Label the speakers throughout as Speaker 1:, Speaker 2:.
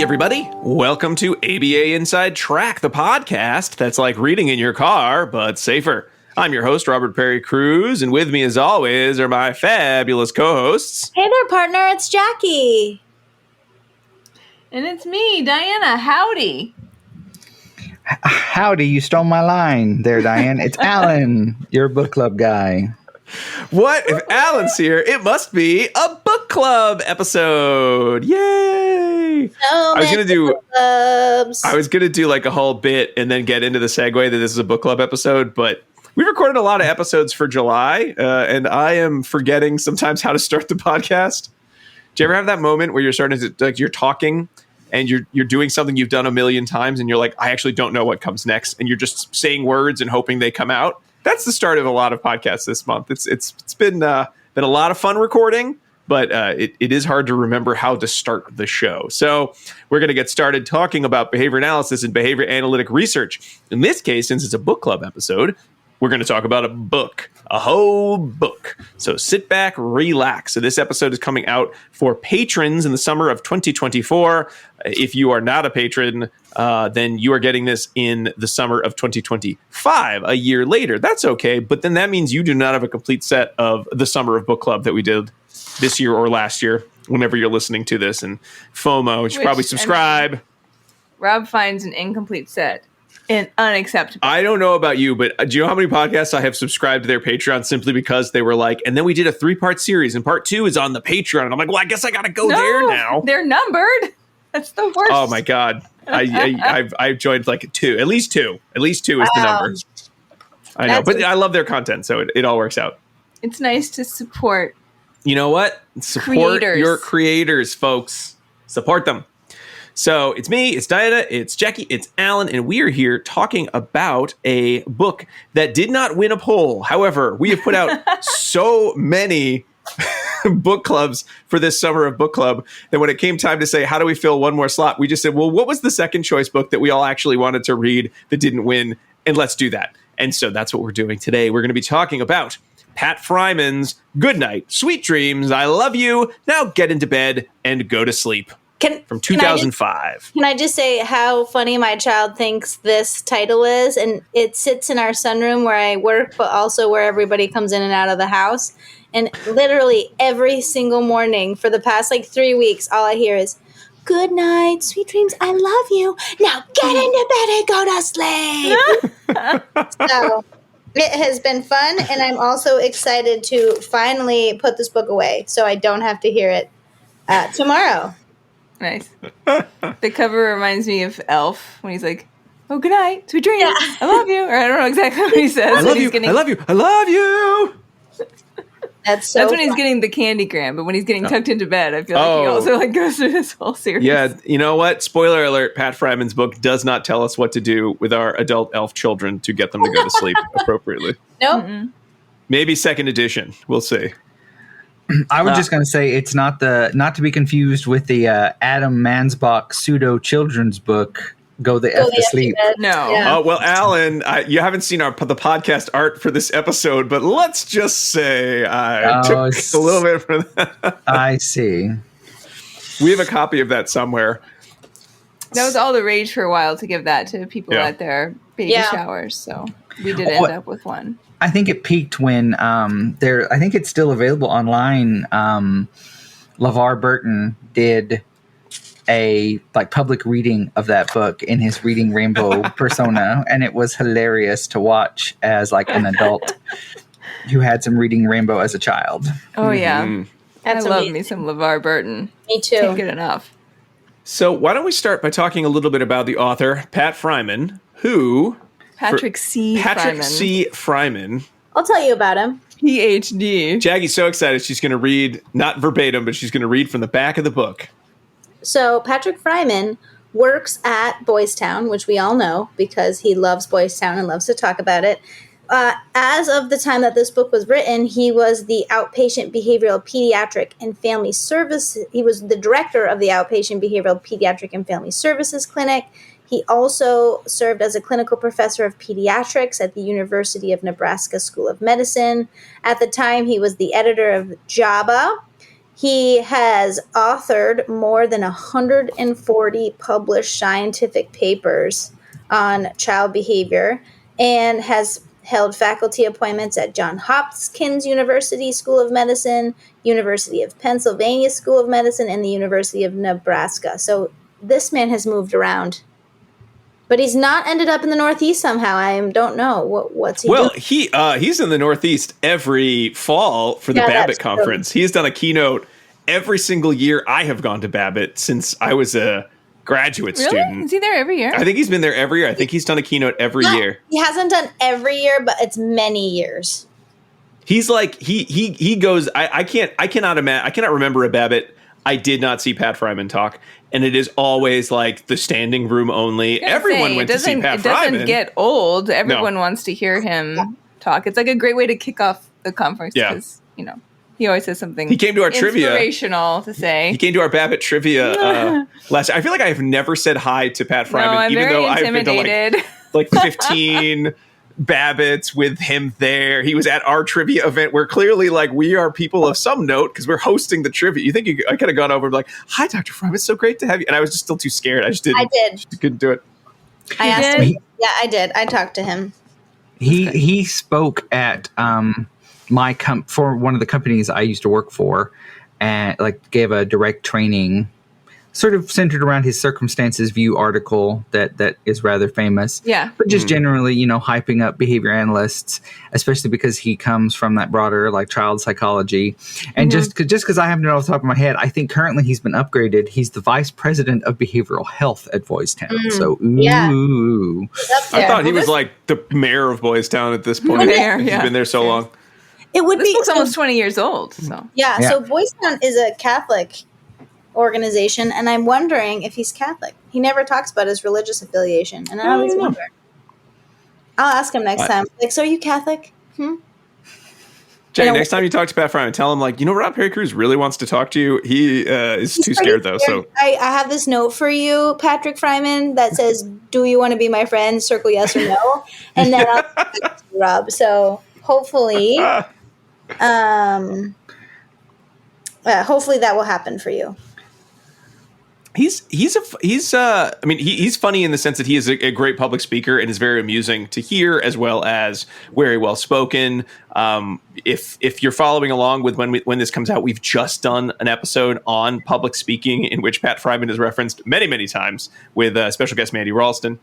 Speaker 1: everybody. Welcome to ABA Inside Track, the podcast that's like reading in your car, but safer. I'm your host, Robert Perry Cruz, and with me, as always, are my fabulous co-hosts.
Speaker 2: Hey there, partner. It's Jackie.
Speaker 3: And it's me, Diana. Howdy.
Speaker 4: Howdy, you stole my line there, Diane. It's Alan, your book club guy.
Speaker 1: What? If Alan's here, it must be a book club episode. Yay! I was gonna do like a whole bit and then get into the segue that this is a book club episode, but we recorded a lot of episodes for July, and I am forgetting sometimes how to start the podcast. Do you ever have that moment where you're starting to, like, you're talking and you're doing something you've done a million times and you're like, I actually don't know what comes next, and you're just saying words and hoping they come out? That's the start of a lot of podcasts this month. It's been a lot of fun recording, but it is hard to remember how to start the show. So we're going to get started talking about behavior analysis and behavior analytic research. In this case, since it's a book club episode, we're going to talk about a book, a whole book. So sit back, relax. So this episode is coming out for patrons in the summer of 2024. If you are not a patron, then you are getting this in the summer of 2025, a year later. That's okay, but then that means you do not have a complete set of the summer of book club that we did this year or last year, whenever you're listening to this. And FOMO, you should probably subscribe.
Speaker 3: I mean, Rob finds an incomplete set and unacceptable.
Speaker 1: I don't know about you, but do you know how many podcasts I have subscribed to their Patreon simply because they were like, and then we did a 3-part series and part 2 is on the Patreon. And I'm like, well, I guess I got to go there now.
Speaker 3: They're numbered. That's the worst.
Speaker 1: Oh my God. I've joined like 2, at least 2 is the number. I know, but I love their content. So it all works out.
Speaker 3: It's nice to support.
Speaker 1: You know what? Support your creators, folks. Support them. So it's me, it's Diana, it's Jackie, it's Alan, and we are here talking about a book that did not win a poll. However, we have put out so many book clubs for this summer of book club that when it came time to say, how do we fill one more slot? We just said, well, what was the second choice book that we all actually wanted to read that didn't win? And let's do that. And so that's what we're doing today. We're going to be talking about Pat Friman's Good Night, Sweet Dreams, I Love You, Now Get Into Bed and Go to Sleep. From 2005.
Speaker 2: Can I just say how funny my child thinks this title is? And it sits in our sunroom where I work, but also where everybody comes in and out of the house. And literally every single morning for the past 3 weeks, all I hear is, good night, sweet dreams, I love you. Now get into bed and go to sleep. So it has been fun. And I'm also excited to finally put this book away so I don't have to hear it tomorrow.
Speaker 3: Nice. The cover reminds me of Elf when he's like, oh, good night, sweet dreams, I love you. Or I don't know exactly what he says.
Speaker 1: I love you, I love you, I love you.
Speaker 2: That's
Speaker 3: when he's getting the candygram, but when he's getting tucked into bed, I feel like he also goes through this whole series.
Speaker 1: Yeah, you know what? Spoiler alert, Pat Friman's book does not tell us what to do with our adult elf children to get them to go to sleep appropriately.
Speaker 2: Nope.
Speaker 3: Mm-mm.
Speaker 1: Maybe second edition. We'll see.
Speaker 4: I was just going to say it's not to be confused with the Adam Mansbach pseudo children's book. Go the F to sleep.
Speaker 3: No.
Speaker 2: Yeah.
Speaker 1: Oh well, Alan, you haven't seen the podcast art for this episode, but let's just say I took a little bit from that.
Speaker 4: I see.
Speaker 1: We have a copy of that somewhere.
Speaker 3: That was all the rage for a while to give that to people at their baby showers. So we did end up with one.
Speaker 4: I think it peaked when I think it's still available online. LeVar Burton did a public reading of that book in his Reading Rainbow persona, and it was hilarious to watch as an adult who had some Reading Rainbow as a child.
Speaker 3: Oh yeah, I love
Speaker 2: amazing.
Speaker 3: me some LeVar Burton.
Speaker 2: Me too.
Speaker 3: Can't get enough.
Speaker 1: So why don't we start by talking a little bit about the author, Pat Friman, who...
Speaker 3: Patrick C.
Speaker 1: Friman.
Speaker 2: I'll tell you about him.
Speaker 3: PhD.
Speaker 1: Jackie's so excited she's going to read, not verbatim, but she's going to read from the back of the book.
Speaker 2: So Patrick Friman works at Boys Town, which we all know because he loves Boys Town and loves to talk about it. As of the time that this book was written, he was the outpatient behavioral pediatric and family service. He was the director of the outpatient behavioral pediatric and family services clinic. He also served as a clinical professor of pediatrics at the University of Nebraska School of Medicine. At the time, he was the editor of JABA, He has authored more than 140 published scientific papers on child behavior and has held faculty appointments at Johns Hopkins University School of Medicine, University of Pennsylvania School of Medicine, and the University of Nebraska. So this man has moved around. But he's not ended up in the Northeast somehow. I don't know what's he doing.
Speaker 1: Well, he's in the Northeast every fall for the Babbitt Conference. He has done a keynote every single year I have gone to Babbitt since I was a graduate student.
Speaker 3: Is he there every year?
Speaker 1: I think he's been there every year. I think he's done a keynote every year.
Speaker 2: He hasn't done every year, but it's many years.
Speaker 1: He's like he goes. I cannot remember a Babbitt I did not see Pat Friman talk. And it is always like the standing room only. Everyone went to see Pat Friman. It
Speaker 3: doesn't get old. Everyone wants to hear him talk. It's like a great way to kick off the conference because, he always has something
Speaker 1: he came to our
Speaker 3: inspirational to say.
Speaker 1: He came to our Babbitt trivia last year. I feel like I have never said hi to Pat Friman, even though I've been to like 15 Babbitts with him there. He was at our trivia event where clearly like we are people of some note because we're hosting the trivia. You think I could have gone over and be like, hi, Dr. Friman, it's so great to have you. And I was just still too scared. I just couldn't do it.
Speaker 2: I asked him. Yeah, I did. I talked to him.
Speaker 4: He spoke at for one of the companies I used to work for, and like gave a direct training sort of centered around his Circumstances View article that is rather famous.
Speaker 3: Yeah.
Speaker 4: But just generally, hyping up behavior analysts, especially because he comes from that broader like child psychology. And just because I happen to know off the top of my head, I think currently he's been upgraded. He's the vice president of behavioral health at Boys Town. So, ooh.
Speaker 1: I thought he was like the mayor of Boys Town at this point. He's been there so long.
Speaker 2: It would
Speaker 3: this
Speaker 2: be
Speaker 3: book's almost 20 years old. So
Speaker 2: so Boys Town is a Catholic organization, and I'm wondering if he's Catholic. He never talks about his religious affiliation, and I always wonder. I'll ask him next time. Like, so are you Catholic?
Speaker 1: Jay, next time you talk to Pat Friman, tell him like, Rob Perry Cruz really wants to talk to you. He is too scared though. So
Speaker 2: I have this note for you, Patrick Friman, that says, "Do you want to be my friend? Circle yes or no," and then I'll talk to Rob. So hopefully, hopefully that will happen for you.
Speaker 1: He's funny in the sense that he is a great public speaker and is very amusing to hear, as well as very well spoken. If you're following along with when this comes out, we've just done an episode on public speaking in which Pat Friman is referenced many times with special guest Mandy Ralston.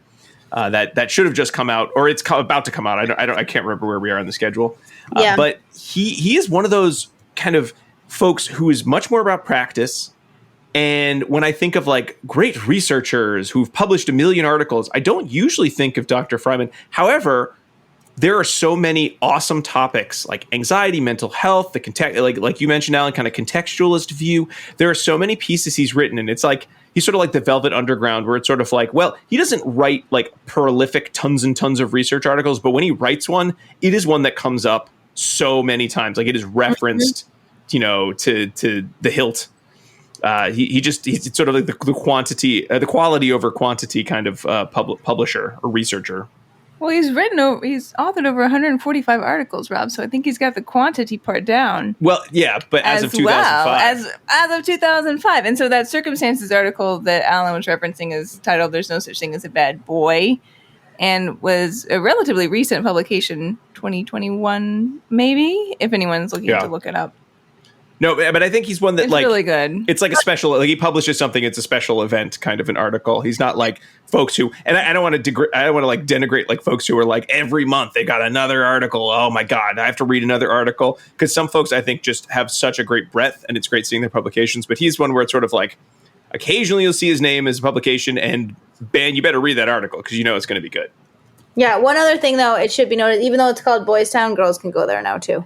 Speaker 1: That should have just come out, or it's about to come out. I can't remember where we are on the schedule. But he is one of those kind of folks who is much more about practice. And when I think of like great researchers who've published 1 million articles, I don't usually think of Dr. Friman. However, there are so many awesome topics like anxiety, mental health, like you mentioned, Alan, kind of contextualist view. There are so many pieces he's written, and it's like he's sort of like the Velvet Underground, where it's sort of like, well, he doesn't write like prolific tons and tons of research articles, but when he writes one, it is one that comes up so many times. Like it is referenced, to the hilt. He's sort of like the quality over quantity kind of publisher or researcher.
Speaker 3: Well, he's authored over 145 articles, Rob. So I think he's got the quantity part down.
Speaker 1: Well, yeah, but as of 2005,
Speaker 3: as of 2005, and so that Circumstances article that Alan was referencing is titled "There's No Such Thing as a Bad Boy," and was a relatively recent publication, 2021, maybe, if anyone's looking to look it up.
Speaker 1: No, but I think he's one that
Speaker 3: it's really good.
Speaker 1: It's like a special, like he publishes something. It's a special event kind of an article. He's not like folks who, and I don't want to denigrate like folks who are like every month they got another article. Oh my God, I have to read another article. Because some folks I think just have such a great breadth, and it's great seeing their publications. But he's one where it's sort of like occasionally you'll see his name as a publication, and you better read that article because it's going to be good.
Speaker 2: Yeah. One other thing though, it should be noted, even though it's called Boys Town, girls can go there now too.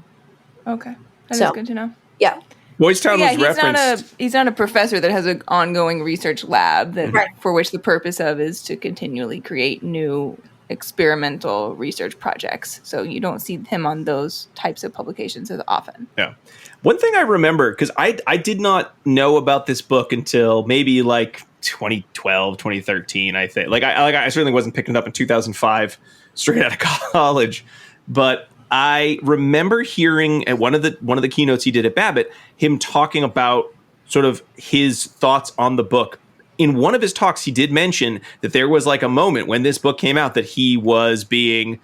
Speaker 3: Okay, that's good to know.
Speaker 2: Yeah.
Speaker 1: Boys Town was referenced.
Speaker 3: He's not a professor that has an ongoing research lab for which the purpose of is to continually create new experimental research projects. So you don't see him on those types of publications as often.
Speaker 1: Yeah. One thing I remember, because I did not know about this book until maybe like 2012, 2013, I think. I certainly wasn't picking it up in 2005 straight out of college. But I remember hearing at one of the keynotes he did at Babbitt, him talking about sort of his thoughts on the book. In one of his talks, he did mention that there was like a moment when this book came out that he was being,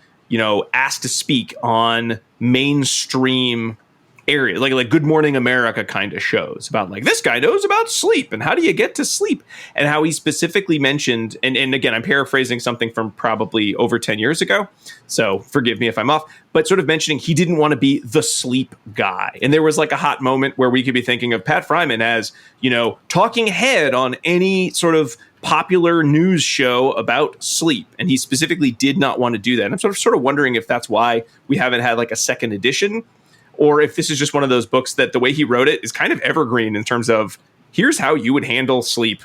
Speaker 1: asked to speak on mainstream areas, like Good Morning America kind of shows about like, this guy knows about sleep and how do you get to sleep, and how he specifically mentioned, and again, I'm paraphrasing something from probably over 10 years ago, so forgive me if I'm off, but sort of mentioning he didn't want to be the sleep guy. And there was like a hot moment where we could be thinking of Pat Friman as, talking head on any sort of popular news show about sleep. And he specifically did not want to do that. And I'm sort of wondering if that's why we haven't had like a second edition, or if this is just one of those books that the way he wrote it is kind of evergreen in terms of here's how you would handle sleep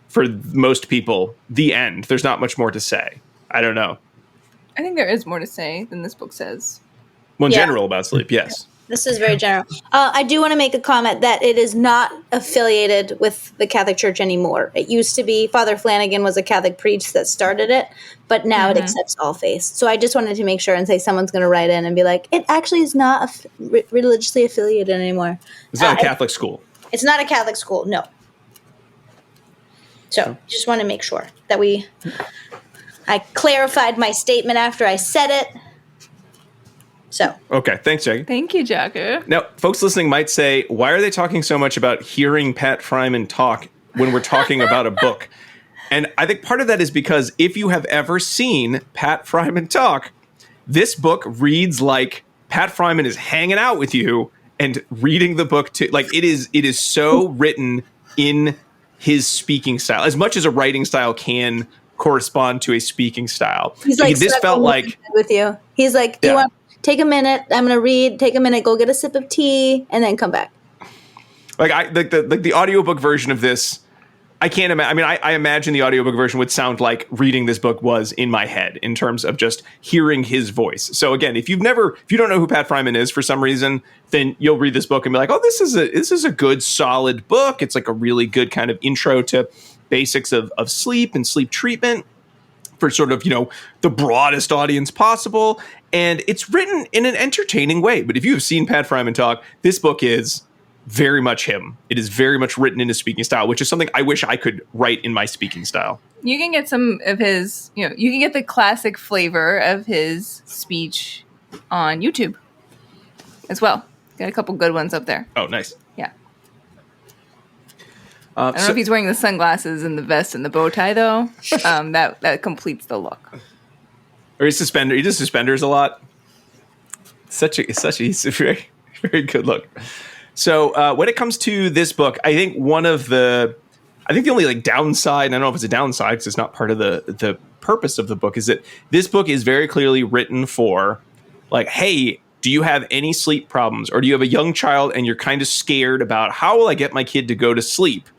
Speaker 1: for most people. The end. There's not much more to say. I don't know.
Speaker 3: I think there is more to say than this book says.
Speaker 1: Well, in general about sleep, yes.
Speaker 2: This is very general. I do want to make a comment that it is not affiliated with the Catholic Church anymore. It used to be Father Flanagan was a Catholic priest that started it, but now it accepts all faiths. So I just wanted to make sure and say someone's going to write in and be like, it actually is not religiously affiliated anymore.
Speaker 1: It's not a Catholic school.
Speaker 2: It's not a Catholic school, no. So just want to make sure that I clarified my statement after I said it. So.
Speaker 1: Okay, thanks, Jackie.
Speaker 3: Thank you, Jackie.
Speaker 1: Now, folks listening might say, why are they talking so much about hearing Pat Friman talk when we're talking about a book? And I think part of that is because if you have ever seen Pat Friman talk, this book reads like Pat Friman is hanging out with you and reading the book to, like, it is so written in his speaking style, as much as a writing style can correspond to a speaking style.
Speaker 2: He's like,
Speaker 1: this felt like
Speaker 2: with you. He's like, do you want take a minute? I'm going to read. Take a minute. Go get a sip of tea, and then come back.
Speaker 1: Like the audiobook version of this, I can't imagine. I mean, I imagine the audiobook version would sound like reading this book was in my head in terms of just hearing his voice. So again, if you don't know who Pat Friman is for some reason, then you'll read this book and be like, oh, this is a good, solid book. It's like a really good kind of intro to basics of sleep and sleep treatment for sort of, the broadest audience possible. And it's written in an entertaining way. But if you have seen Pat Friman talk, this book is very much him. It is very much written in his speaking style, which is something I wish I could write in my speaking style.
Speaker 3: You can get some of his, you can get the classic flavor of his speech on YouTube as well. Got a couple good ones up there.
Speaker 1: Oh, nice.
Speaker 3: Yeah. I don't know if he's wearing the sunglasses and the vest and the bow tie, though. That completes the look.
Speaker 1: Or his suspender. He does suspenders a lot. He's a very, very good look. So when it comes to this book, I think the only like downside, and I don't know if it's a downside because it's not part of the purpose of the book, is that this book is very clearly written for like, hey, do you have any sleep problems? Or do you have a young child and you're kind of scared about how will I get my kid to go to sleep?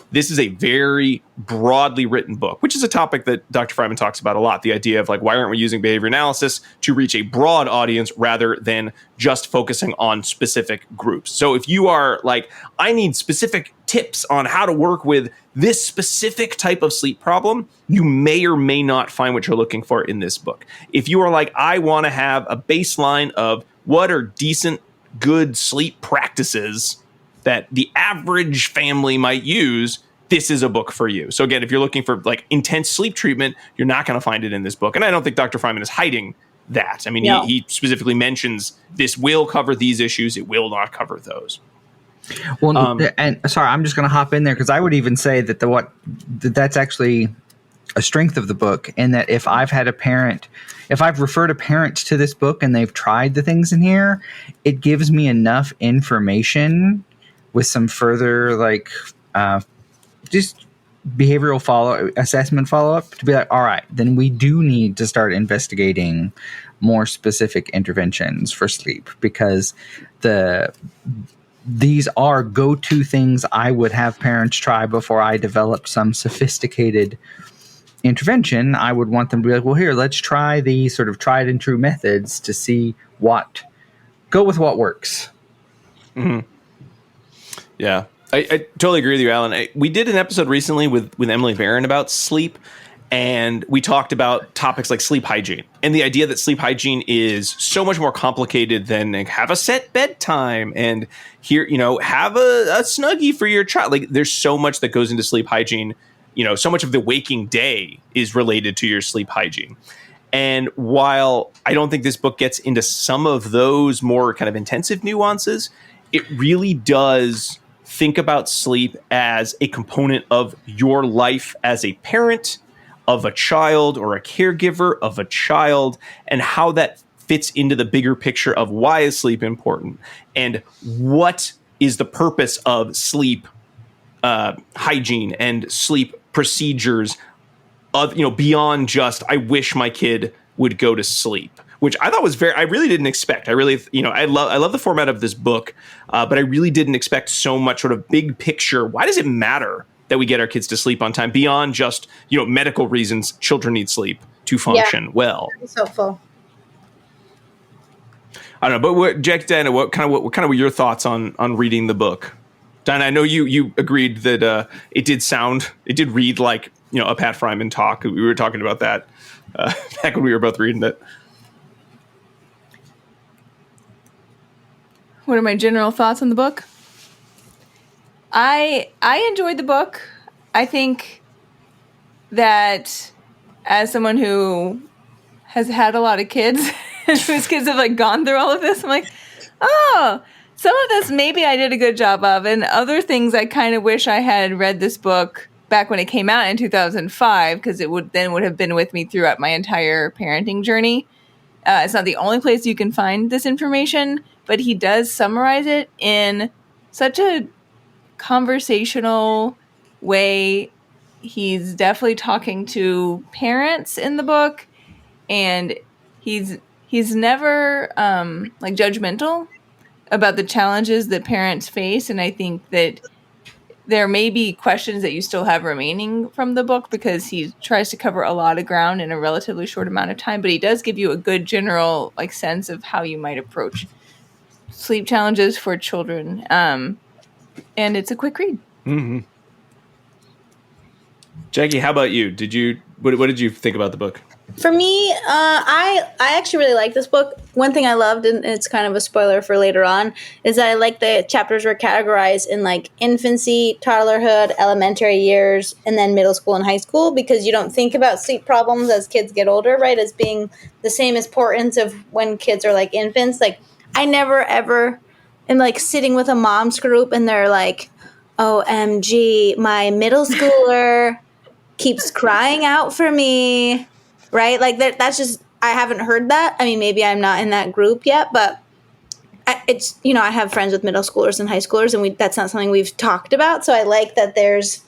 Speaker 1: This is a very broadly written book, which is a topic that Dr. Friman talks about a lot. The idea of like, why aren't we using behavior analysis to reach a broad audience rather than just focusing on specific groups? So if you are like, I need specific tips on how to work with this specific type of sleep problem, you may or may not find what you're looking for in this book. If you are like, I want to have a baseline of what are decent, good sleep practices that the average family might use, this is a book for you. So again, if you're looking for like intense sleep treatment, you're not going to find it in this book. And I don't think Dr. Friman is hiding that. I mean, he specifically mentions this will cover these issues. It will not cover those.
Speaker 4: Well, and sorry, I'm just going to hop in there because I would even say that that's actually a strength of the book, in that if I've referred a parent to this book and they've tried the things in here, it gives me enough information with some further just behavioral assessment follow-up to be like, all right, then we do need to start investigating more specific interventions for sleep, because these are go-to things I would have parents try before I develop some sophisticated intervention. I would want them to be like, well, here, let's try the sort of tried and true methods to see go with what works.
Speaker 1: Mm-hmm. Yeah, I totally agree with you, Alan. We did an episode recently with Emily Barron about sleep, And we talked about topics like sleep hygiene and the idea that sleep hygiene is so much more complicated than like, have a set bedtime and here, have a Snuggie for your child. Like there's so much that goes into sleep hygiene. So much of the waking day is related to your sleep hygiene. And while I don't think this book gets into some of those more kind of intensive nuances, it really does think about sleep as a component of your life as a parent, of a child or a caregiver of a child, and how that fits into the bigger picture of why is sleep important and what is the purpose of sleep hygiene and sleep procedures of, beyond just, I wish my kid would go to sleep, which I thought was I really didn't expect. I really, I love the format of this book, but I really didn't expect so much sort of big picture. Why does it matter that we get our kids to sleep on time beyond just, medical reasons? Children need sleep to function well.
Speaker 2: It's helpful.
Speaker 1: I don't know, but Diana, what kind of were your thoughts on reading the book? Diana, I know you agreed that it did read like, a Pat Friman talk. We were talking about that back when we were both reading it.
Speaker 3: What are my general thoughts on the book? I enjoyed the book. I think that as someone who has had a lot of kids, whose kids have like gone through all of this, I'm like, oh, some of this maybe I did a good job of, and other things I kind of wish I had read this book back when it came out in 2005, because it would have been with me throughout my entire parenting journey. It's not the only place you can find this information, but he does summarize it in such a conversational way. He's definitely talking to parents in the book, and he's never like judgmental about the challenges that parents face. And I think that there may be questions that you still have remaining from the book because he tries to cover a lot of ground in a relatively short amount of time, but he does give you a good general like sense of how you might approach sleep challenges for children. And it's a quick read.
Speaker 1: Mm-hmm. Jackie, how about you? What did you think about the book?
Speaker 2: For me, I actually really like this book. One thing I loved, and it's kind of a spoiler for later on, is that I like the chapters were categorized in like infancy, toddlerhood, elementary years, and then middle school and high school, because you don't think about sleep problems as kids get older, right, as being the same importance of when kids are like infants. Like I never ever am like sitting with a mom's group and they're like, OMG, my middle schooler keeps crying out for me. Right? Like that's just, I haven't heard that. I mean, maybe I'm not in that group yet, but it's, I have friends with middle schoolers and high schoolers, and that's not something we've talked about. So I like that there's,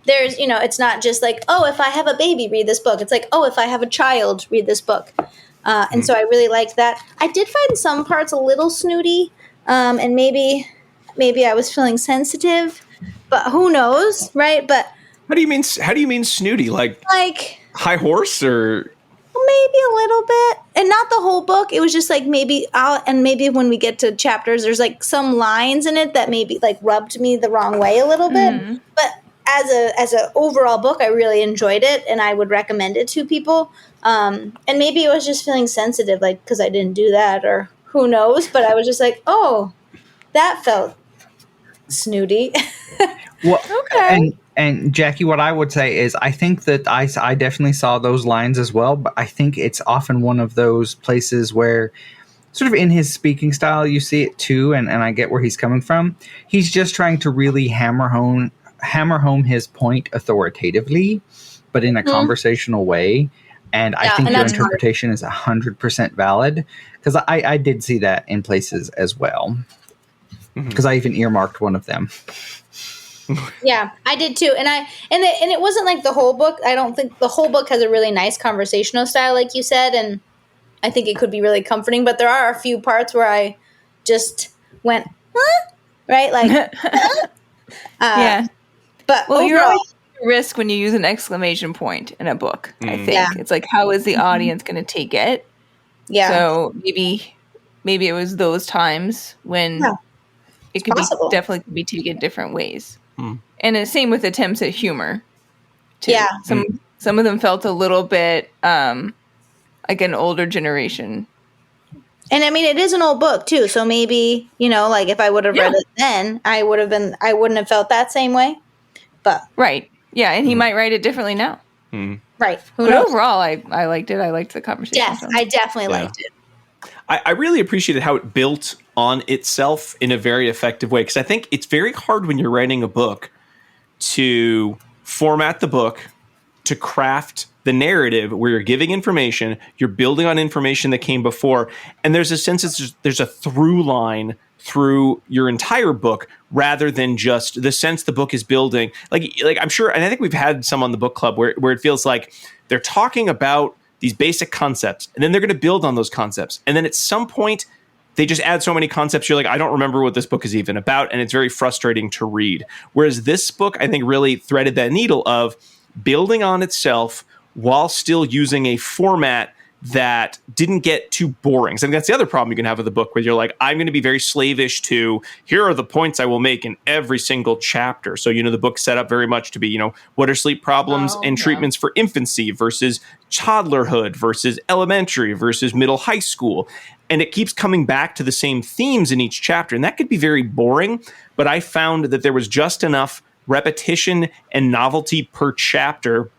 Speaker 2: it's not just like, if I have a baby, read this book. It's like, if I have a child, read this book. And so I really liked that. I did find some parts a little snooty, and maybe I was feeling sensitive, but who knows, right? But
Speaker 1: how do you mean snooty? Like high horse, or
Speaker 2: maybe a little bit, and not the whole book. It was just like maybe when we get to chapters, there's like some lines in it that maybe like rubbed me the wrong way a little bit. Mm-hmm. But as a overall book, I really enjoyed it, and I would recommend it to people. And maybe it was just feeling sensitive, like because I didn't do that, or who knows. But I was just like, that felt snooty.
Speaker 4: Well, okay. And Jackie, what I would say is I think that I definitely saw those lines as well, but I think it's often one of those places where sort of in his speaking style, you see it too, and I get where he's coming from. He's just trying to really hammer home his point authoritatively, but in a conversational way. And I think your interpretation is 100% valid, because I did see that in places as well, because I even earmarked one of them.
Speaker 2: Yeah, I did too, and it wasn't like the whole book. I don't think the whole book has a really nice conversational style, like you said, and I think it could be really comforting. But there are a few parts where I just went, huh? Right, like,
Speaker 3: yeah.
Speaker 2: But
Speaker 3: you're always at risk when you use an exclamation point in a book. I think it's like, how is the audience going to take it? Yeah. So maybe it was those times when it could definitely be taken different ways. And the same with attempts at humor, too. Yeah. Some some of them felt a little bit like an older generation.
Speaker 2: And I mean, it is an old book too, so maybe, like if I would have read it then, I wouldn't have felt that same way. But
Speaker 3: right, yeah, and he might write it differently now.
Speaker 2: Right,
Speaker 3: but overall, I liked it. I liked the conversation.
Speaker 2: Yes, I definitely liked it.
Speaker 1: I really appreciated how it built on itself in a very effective way, because I think it's very hard when you're writing a book to format the book, to craft the narrative where you're giving information, you're building on information that came before, and there's a sense there's a through line through your entire book rather than just the sense the book is building. Like I'm sure, and I think we've had some on the book club where it feels like they're talking about these basic concepts, and then they're going to build on those concepts. And then at some point, they just add so many concepts, you're like, I don't remember what this book is even about, and it's very frustrating to read. Whereas this book, I think, really threaded that needle of building on itself while still using a format that didn't get too boring. So I think that's the other problem you can have with the book, where you're like, I'm going to be very slavish to, here are the points I will make in every single chapter. So, the book's set up very much to be, what are sleep problems and treatments for infancy versus toddlerhood versus elementary versus middle high school. And it keeps coming back to the same themes in each chapter. And that could be very boring, but I found that there was just enough repetition and novelty per chapter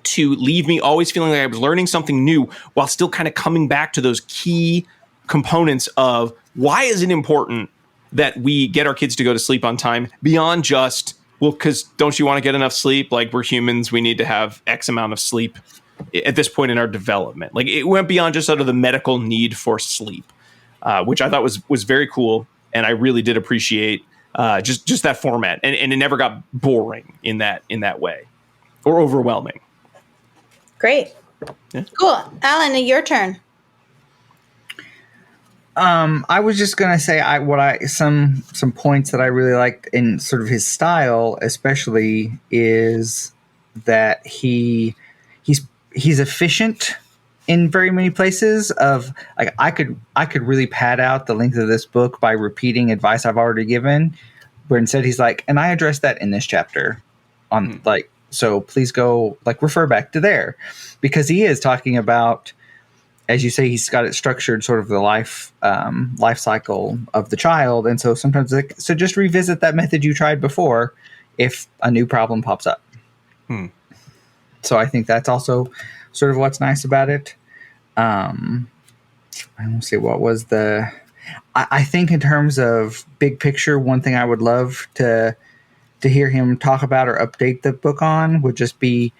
Speaker 1: to leave me always feeling like I was learning something new while still kind of coming back to those key components of why is it important that we get our kids to go to sleep on time beyond just, well, because don't you want to get enough sleep? Like, we're humans, we need to have X amount of sleep at this point in our development. Like, it went beyond just sort of the medical need for sleep, which I thought was very cool. And I really did appreciate just that format. And it never got boring in that way or overwhelming.
Speaker 2: Great. Yeah. Cool. Alan, your turn.
Speaker 4: I was just gonna say some points that I really liked in sort of his style, especially, is that he's efficient in very many places. Of like, I could really pad out the length of this book by repeating advice I've already given, where instead he's like, and I addressed that in this chapter on so please go refer back to there, because he is talking about, as you say, he's got it structured sort of the life cycle of the child. And so sometimes so just revisit that method you tried before if a new problem pops up. So I think that's also sort of what's nice about it. I won't say what was I think in terms of big picture, one thing I would love to hear him talk about or update the book on would just be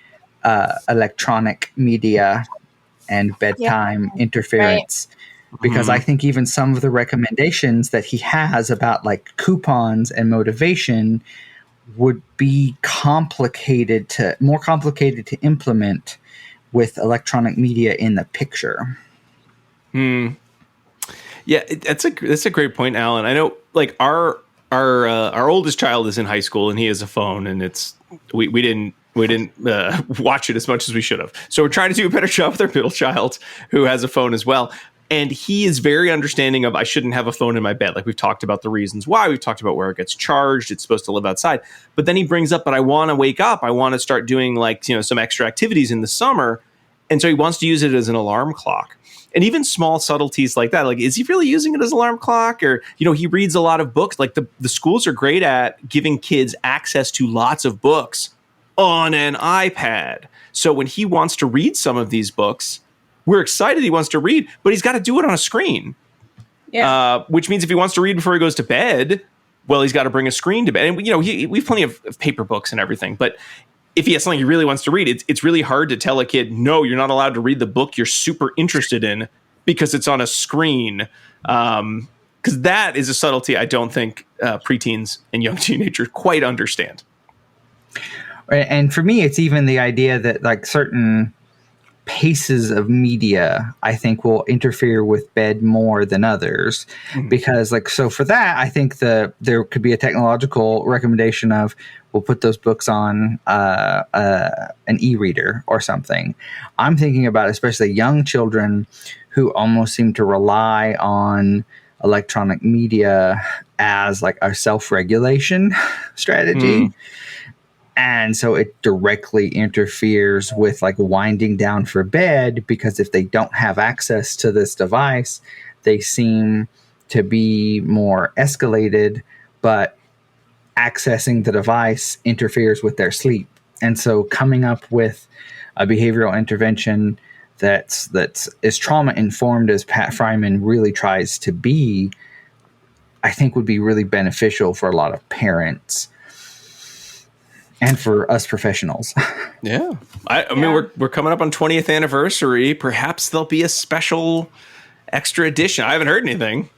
Speaker 4: electronic media and bedtime interference. Right. Because I think even some of the recommendations that he has about coupons and motivation would be more complicated to implement with electronic media in the picture.
Speaker 1: Yeah, that's a great point, Alan. I know our oldest child is in high school and he has a phone, and we didn't watch it as much as we should have. So we're trying to do a better job with our middle child who has a phone as well. And he is very understanding of, I shouldn't have a phone in my bed. Like, we've talked about the reasons why. We've talked about where it gets charged. It's supposed to live outside. But then he brings up, but I want to wake up. I want to start doing some extra activities in the summer. And so he wants to use it as an alarm clock. And even small subtleties like that, is he really using it as an alarm clock? Or, he reads a lot of books. The schools are great at giving kids access to lots of books on an iPad. So when he wants to read some of these books, we're excited he wants to read, but he's got to do it on a screen. Yeah. Which means if he wants to read before he goes to bed, well, he's got to bring a screen to bed. And, we have plenty of paper books and everything, but if he has something he really wants to read, it's really hard to tell a kid, no, you're not allowed to read the book you're super interested in because it's on a screen. Because that is a subtlety I don't think preteens and young teenagers quite understand.
Speaker 4: And for me, it's even the idea that certain paces of media, I think, will interfere with bed more than others. Because so for that, I think there could be a technological recommendation of, we'll put those books on an e-reader or something. I'm thinking about especially young children who almost seem to rely on electronic media as a self-regulation strategy. And so it directly interferes with like winding down for bed, because if they don't have access to this device, they seem to be more escalated, but accessing the device interferes with their sleep. And so coming up with a behavioral intervention that's as trauma informed as Pat Friman really tries to be, I think would be really beneficial for a lot of parents and for us professionals.
Speaker 1: Yeah. I mean, we're coming up on 20th anniversary. Perhaps there'll be a special extra edition. I haven't heard anything,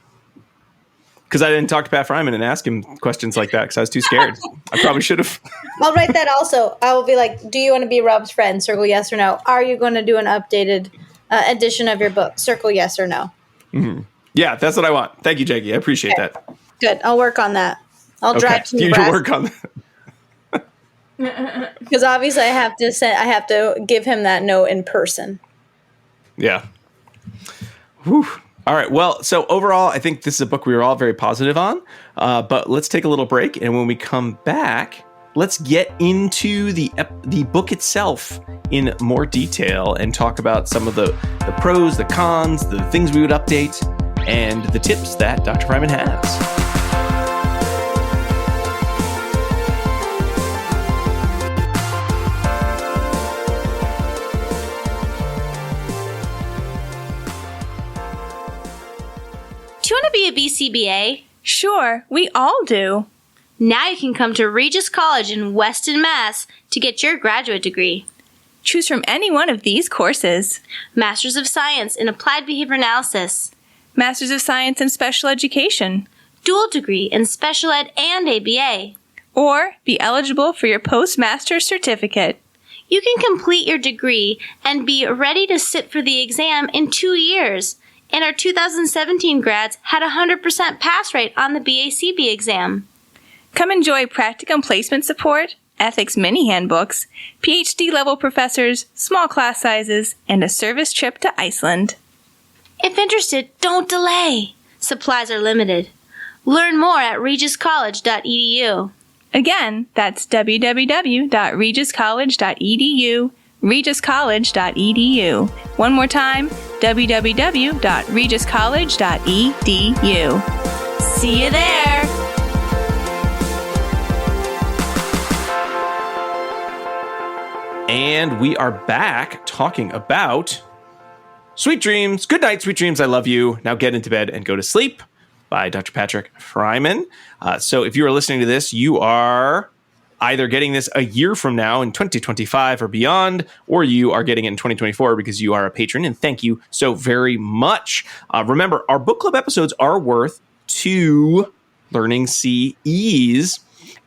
Speaker 1: because I didn't talk to Pat Friman and ask him questions like that because I was too scared. I probably should have.
Speaker 2: I'll write that also. I will be like, do you want to be Rob's friend? Circle yes or no. Are you going to do an updated edition of your book? Circle yes or no.
Speaker 1: Mm-hmm. Yeah, that's what I want. Thank you, Jackie. I appreciate that.
Speaker 2: Good. I'll work on that. I'll drive to Nebraska.
Speaker 1: You work on
Speaker 2: that. Because obviously I have to give him that note in person.
Speaker 1: Yeah. Whew. All right. Well, so overall, I think this is a book we were all very positive on. But let's take a little break, and when we come back, let's get into the book itself in more detail and talk about some of the pros, the cons, the things we would update, and the tips that Dr. Friman has.
Speaker 5: Do you want to be a BCBA?
Speaker 3: Sure, we all do.
Speaker 5: Now you can come to Regis College in Weston, Mass. to get your graduate degree.
Speaker 3: Choose from any one of these courses.
Speaker 5: Masters of Science in Applied Behavior Analysis.
Speaker 3: Masters of Science in Special Education.
Speaker 5: Dual degree in Special Ed and ABA.
Speaker 3: Or be eligible for your postmaster's certificate.
Speaker 5: You can complete your degree and be ready to sit for the exam in 2 years. And our 2017 grads had a 100% pass rate on the BACB exam.
Speaker 3: Come enjoy practicum placement support, ethics mini handbooks, PhD-level professors, small class sizes, and a service trip to Iceland.
Speaker 5: If interested, don't delay. Supplies are limited. Learn more at regiscollege.edu.
Speaker 3: Again, that's www.regiscollege.edu, regiscollege.edu. One more time, www.regiscollege.edu. See you there!
Speaker 1: And we are back talking about Sweet Dreams. Good night, sweet dreams. I love you. Now get into bed and go to sleep by Dr. Patrick Friman. So if you are listening to this, you are either getting this a year from now in 2025 or beyond, or you are getting it in 2024 because you are a patron. And thank you so very much. Remember, our book club episodes are worth 2 Learning CEs.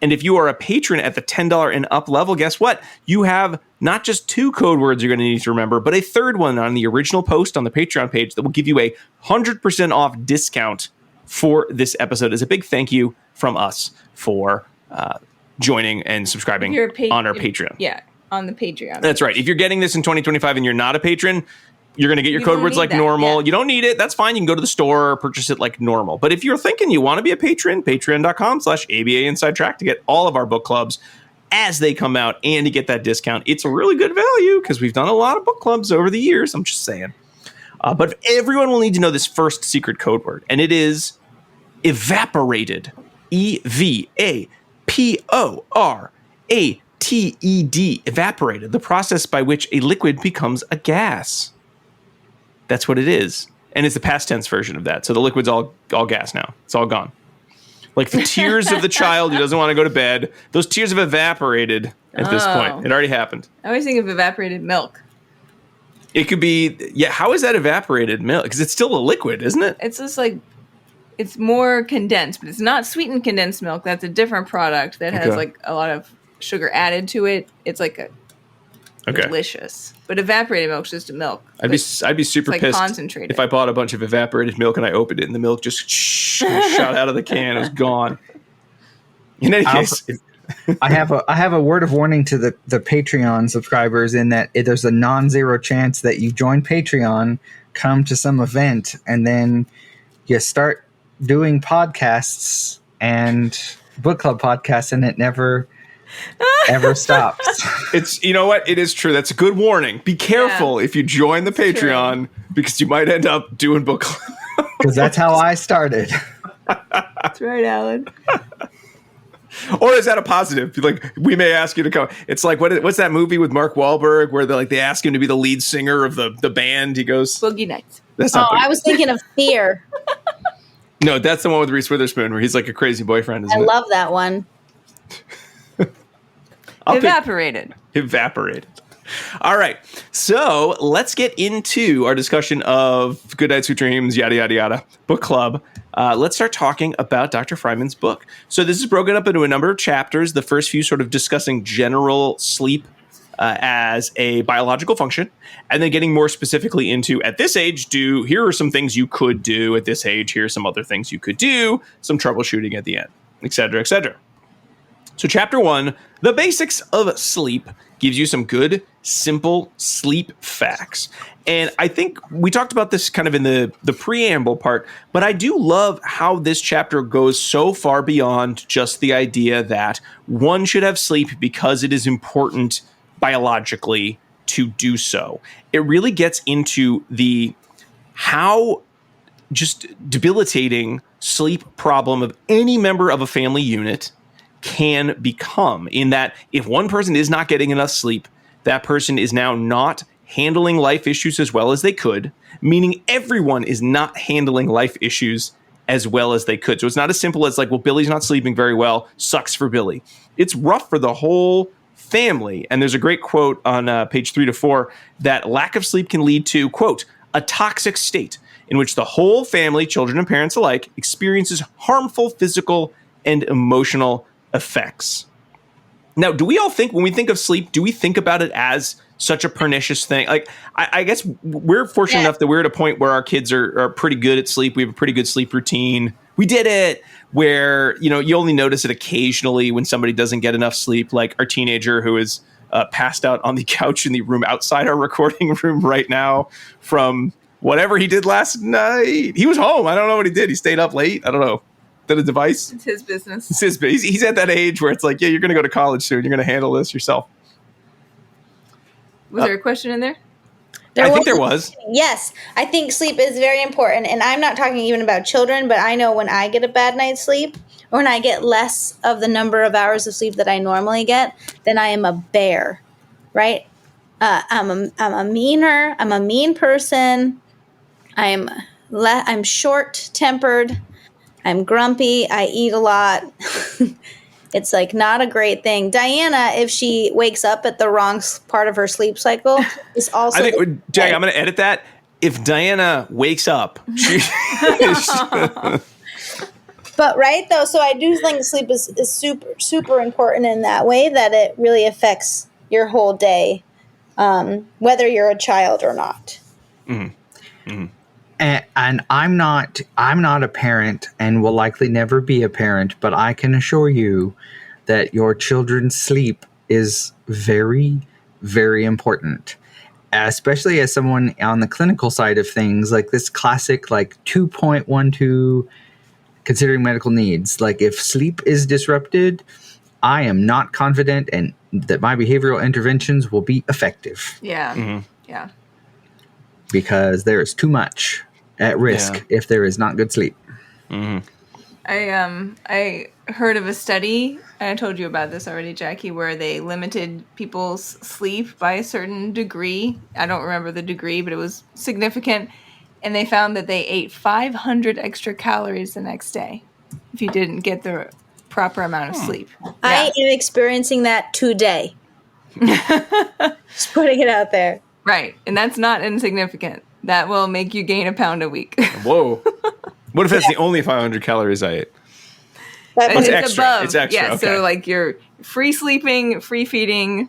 Speaker 1: And if you are a patron at the $10 and up level, guess what? You have not just 2 code words you're going to need to remember, but a third one on the original post on the Patreon page that will give you a 100% off discount for this episode. As a big thank you from us for joining and subscribing on our Patreon.
Speaker 3: Yeah, on the Patreon.
Speaker 1: That's right. If you're getting this in 2025 and you're not a patron, you're going to get your code words like normal. Yeah. You don't need it. That's fine. You can go to the store or purchase it like normal. But if you're thinking you want to be a patron, patreon.com/ABA Inside Track to get all of our book clubs as they come out and to get that discount. It's a really good value because we've done a lot of book clubs over the years. I'm just saying. But everyone will need to know this first secret code word, and it is evaporated. EVAPORATED. Evaporated. The process by which a liquid becomes a gas. That's what it is. And it's the past tense version of that. So the liquid's all gas now. It's all gone. Like the tears of the child who doesn't want to go to bed. Those tears have evaporated at this point. It already happened.
Speaker 3: I always think of evaporated milk.
Speaker 1: It could be, yeah, how is that evaporated milk? Because it's still a liquid, isn't it?
Speaker 3: It's just like, it's more condensed, but it's not sweetened condensed milk. That's a different product that has like a lot of sugar added to it. It's like delicious. But evaporated milk's just a milk.
Speaker 1: I'd be super pissed
Speaker 3: concentrated.
Speaker 1: If I bought a bunch of evaporated milk and I opened it and the milk just shot out of the can. It was gone. In any case,
Speaker 4: I have a word of warning to the Patreon subscribers in that there's a non-zero chance that you join Patreon, come to some event, and then you start doing podcasts and book club podcasts, and it never ever stops.
Speaker 1: It's, you know what? It is true. That's a good warning. Be careful if you join the Patreon because you might end up doing book club.
Speaker 4: Because that's how I started.
Speaker 3: That's right, Alan.
Speaker 1: Or is that a positive? Like, we may ask you to come. It's like, what's that movie with Mark Wahlberg where they ask him to be the lead singer of the band? He goes,
Speaker 3: Boogie Nights.
Speaker 1: That's not
Speaker 2: I was thinking of Fear.
Speaker 1: No, that's the one with Reese Witherspoon where he's like a crazy boyfriend, isn't
Speaker 2: I love that one.
Speaker 3: Evaporated.
Speaker 1: All right. So let's get into our discussion of Good Night, Sweet Dreams, yada, yada, yada, book club. Let's start talking about Dr. Friman's book. So this is broken up into a number of chapters. The first few sort of discussing general sleep as a biological function, and then getting more specifically into, at this age, here are some things you could do at this age, here are some other things you could do, some troubleshooting at the end, et cetera, et cetera. So chapter 1, the basics of sleep, gives you some good, simple sleep facts. And I think we talked about this kind of in the preamble part, but I do love how this chapter goes so far beyond just the idea that one should have sleep because it is important biologically to do so. It really gets into how just debilitating sleep problem of any member of a family unit can become, in that if one person is not getting enough sleep, that person is now not handling life issues as well as they could, meaning everyone is not handling life issues as well as they could. So it's not as simple as like, well, Billy's not sleeping very well, sucks for Billy. It's rough for the whole family. And there's a great quote on page 3 to 4 that lack of sleep can lead to, quote, a toxic state in which the whole family, children and parents alike, experiences harmful physical and emotional effects. Now, do we all think, when we think of sleep, do we think about it as such a pernicious thing? Like, I guess we're fortunate enough that we're at a point where our kids are pretty good at sleep. We have a pretty good sleep routine. We did it. Where, you only notice it occasionally when somebody doesn't get enough sleep, like our teenager who is passed out on the couch in the room outside our recording room right now from whatever he did last night. He was home. I don't know what he did. He stayed up late. I don't know. Did a device?
Speaker 3: It's his business.
Speaker 1: It's his business. He's at that age where it's like, yeah, you're going to go to college soon. You're going to handle this yourself.
Speaker 3: Was there a question in there?
Speaker 1: I think there was.
Speaker 2: Yes. I think sleep is very important. And I'm not talking even about children, but I know when I get a bad night's sleep, or when I get less of the number of hours of sleep that I normally get, then I am a bear, right? I'm a mean person. I'm short-tempered. I'm grumpy. I eat a lot. It's like not a great thing. Diana, if she wakes up at the wrong part of her sleep cycle, is also.
Speaker 1: I think, Jack, I'm going to edit that. If Diana wakes up, she.
Speaker 2: But right though, so I do think sleep is super super important in that way, that it really affects your whole day, whether you're a child or not.
Speaker 1: Mm-hmm. Mm-hmm.
Speaker 4: And I'm not a parent and will likely never be a parent, but I can assure you that your children's sleep is very, very important, especially as someone on the clinical side of things, like this classic, like 2.12, considering medical needs. Like if sleep is disrupted, I am not confident and that my behavioral interventions will be effective.
Speaker 3: Yeah.
Speaker 1: Mm-hmm.
Speaker 3: Yeah.
Speaker 4: Because there is too much at risk if there is not good sleep.
Speaker 1: Mm-hmm.
Speaker 3: I heard of a study, and I told you about this already, Jackie, where they limited people's sleep by a certain degree. I don't remember the degree, but it was significant. And they found that they ate 500 extra calories the next day if you didn't get the proper amount of sleep.
Speaker 2: I am experiencing that today. Just putting it out there.
Speaker 3: Right. And that's not insignificant. That will make you gain a pound a week.
Speaker 1: Whoa. What if that's the only 500 calories I ate?
Speaker 3: It's
Speaker 1: extra.
Speaker 3: above.
Speaker 1: It's extra.
Speaker 3: Yeah,
Speaker 1: Okay.
Speaker 3: so like you're free sleeping, free feeding,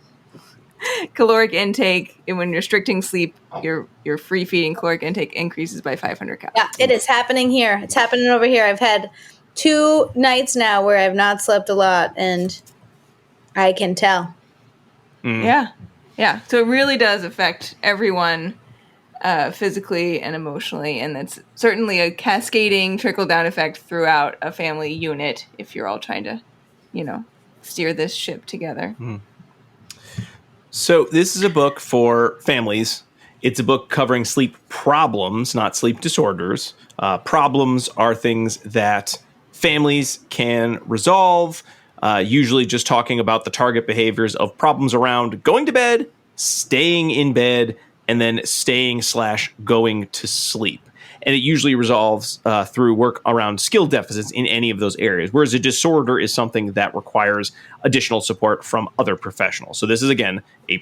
Speaker 3: caloric intake, and when you're restricting sleep, your free feeding caloric intake increases by 500 calories.
Speaker 2: Yeah, it is happening here. It's happening over here. I've had 2 nights now where I've not slept a lot, and I can tell.
Speaker 1: Mm.
Speaker 3: Yeah. Yeah. So it really does affect everyone physically and emotionally. And that's certainly a cascading trickle-down effect throughout a family unit if you're all trying to, steer this ship together.
Speaker 1: So this is a book for families. It's a book covering sleep problems, not sleep disorders. Problems are things that families can resolve, usually just talking about the target behaviors of problems around going to bed, staying in bed, and then staying/going to sleep. And it usually resolves through work around skill deficits in any of those areas, whereas a disorder is something that requires additional support from other professionals. So this is, again, a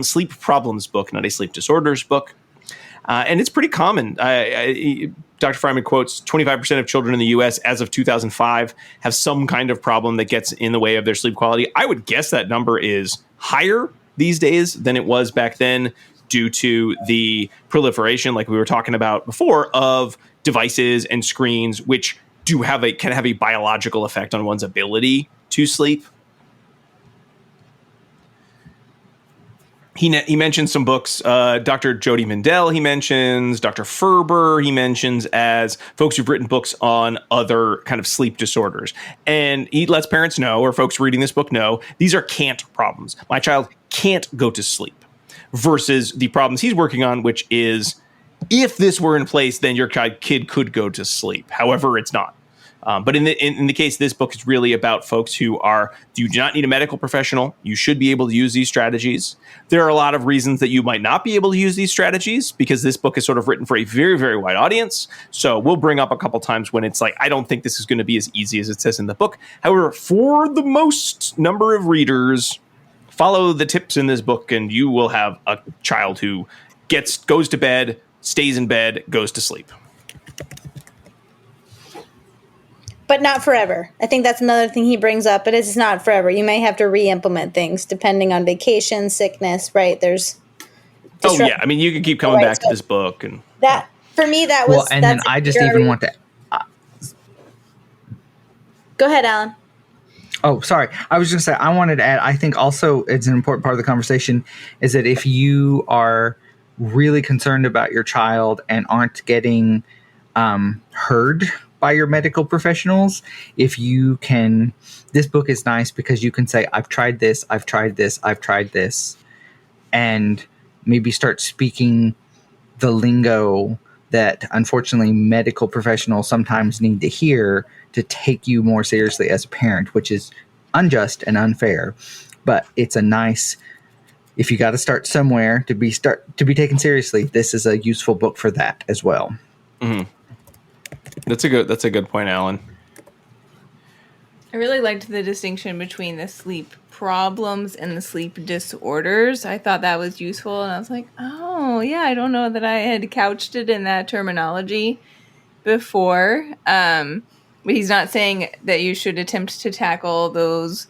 Speaker 1: sleep problems book, not a sleep disorders book. And it's pretty common. Dr. Friman quotes 25% of children in the U.S. as of 2005 have some kind of problem that gets in the way of their sleep quality. I would guess that number is higher these days than it was back then, due to the proliferation, like we were talking about before, of devices and screens, which can have a biological effect on one's ability to sleep. He mentions some books, Dr. Jody Mindell he mentions, Dr. Ferber he mentions as folks who've written books on other kind of sleep disorders. And he lets parents know, or folks reading this book know, these are can't problems. My child can't go to sleep. Versus the problems he's working on, which is, if this were in place, then your kid could go to sleep. However, it's not. But in the case, this book is really about folks who do not need a medical professional. You should be able to use these strategies. There are a lot of reasons that you might not be able to use these strategies, because this book is sort of written for a very, very wide audience. So we'll bring up a couple times when it's like, I don't think this is going to be as easy as it says in the book. However, for the most number of readers, follow the tips in this book, and you will have a child who goes to bed, stays in bed, goes to sleep.
Speaker 2: But not forever. I think that's another thing he brings up, but it's not forever. You may have to re-implement things depending on vacation, sickness, right? There's...
Speaker 1: Oh, yeah. I mean, you can keep coming back to this book. And
Speaker 2: that, for me, that was...
Speaker 4: Well, and then I just even want to...
Speaker 2: Go ahead, Alan.
Speaker 4: Oh, sorry. I was just going to say, I wanted to add, I think also it's an important part of the conversation is that if you are really concerned about your child and aren't getting heard by your medical professionals, if you can, this book is nice because you can say, I've tried this, I've tried this, I've tried this, and maybe start speaking the lingo that unfortunately medical professionals sometimes need to hear to take you more seriously as a parent, which is unjust and unfair. But it's a nice, if you got to start somewhere to be taken seriously, this is a useful book for that as well.
Speaker 1: Mm-hmm. That's a good point, Alan.
Speaker 3: I really liked the distinction between the sleep problems and the sleep disorders. I thought that was useful, and I was like, oh, yeah, I don't know that I had couched it in that terminology before. But he's not saying that you should attempt to tackle those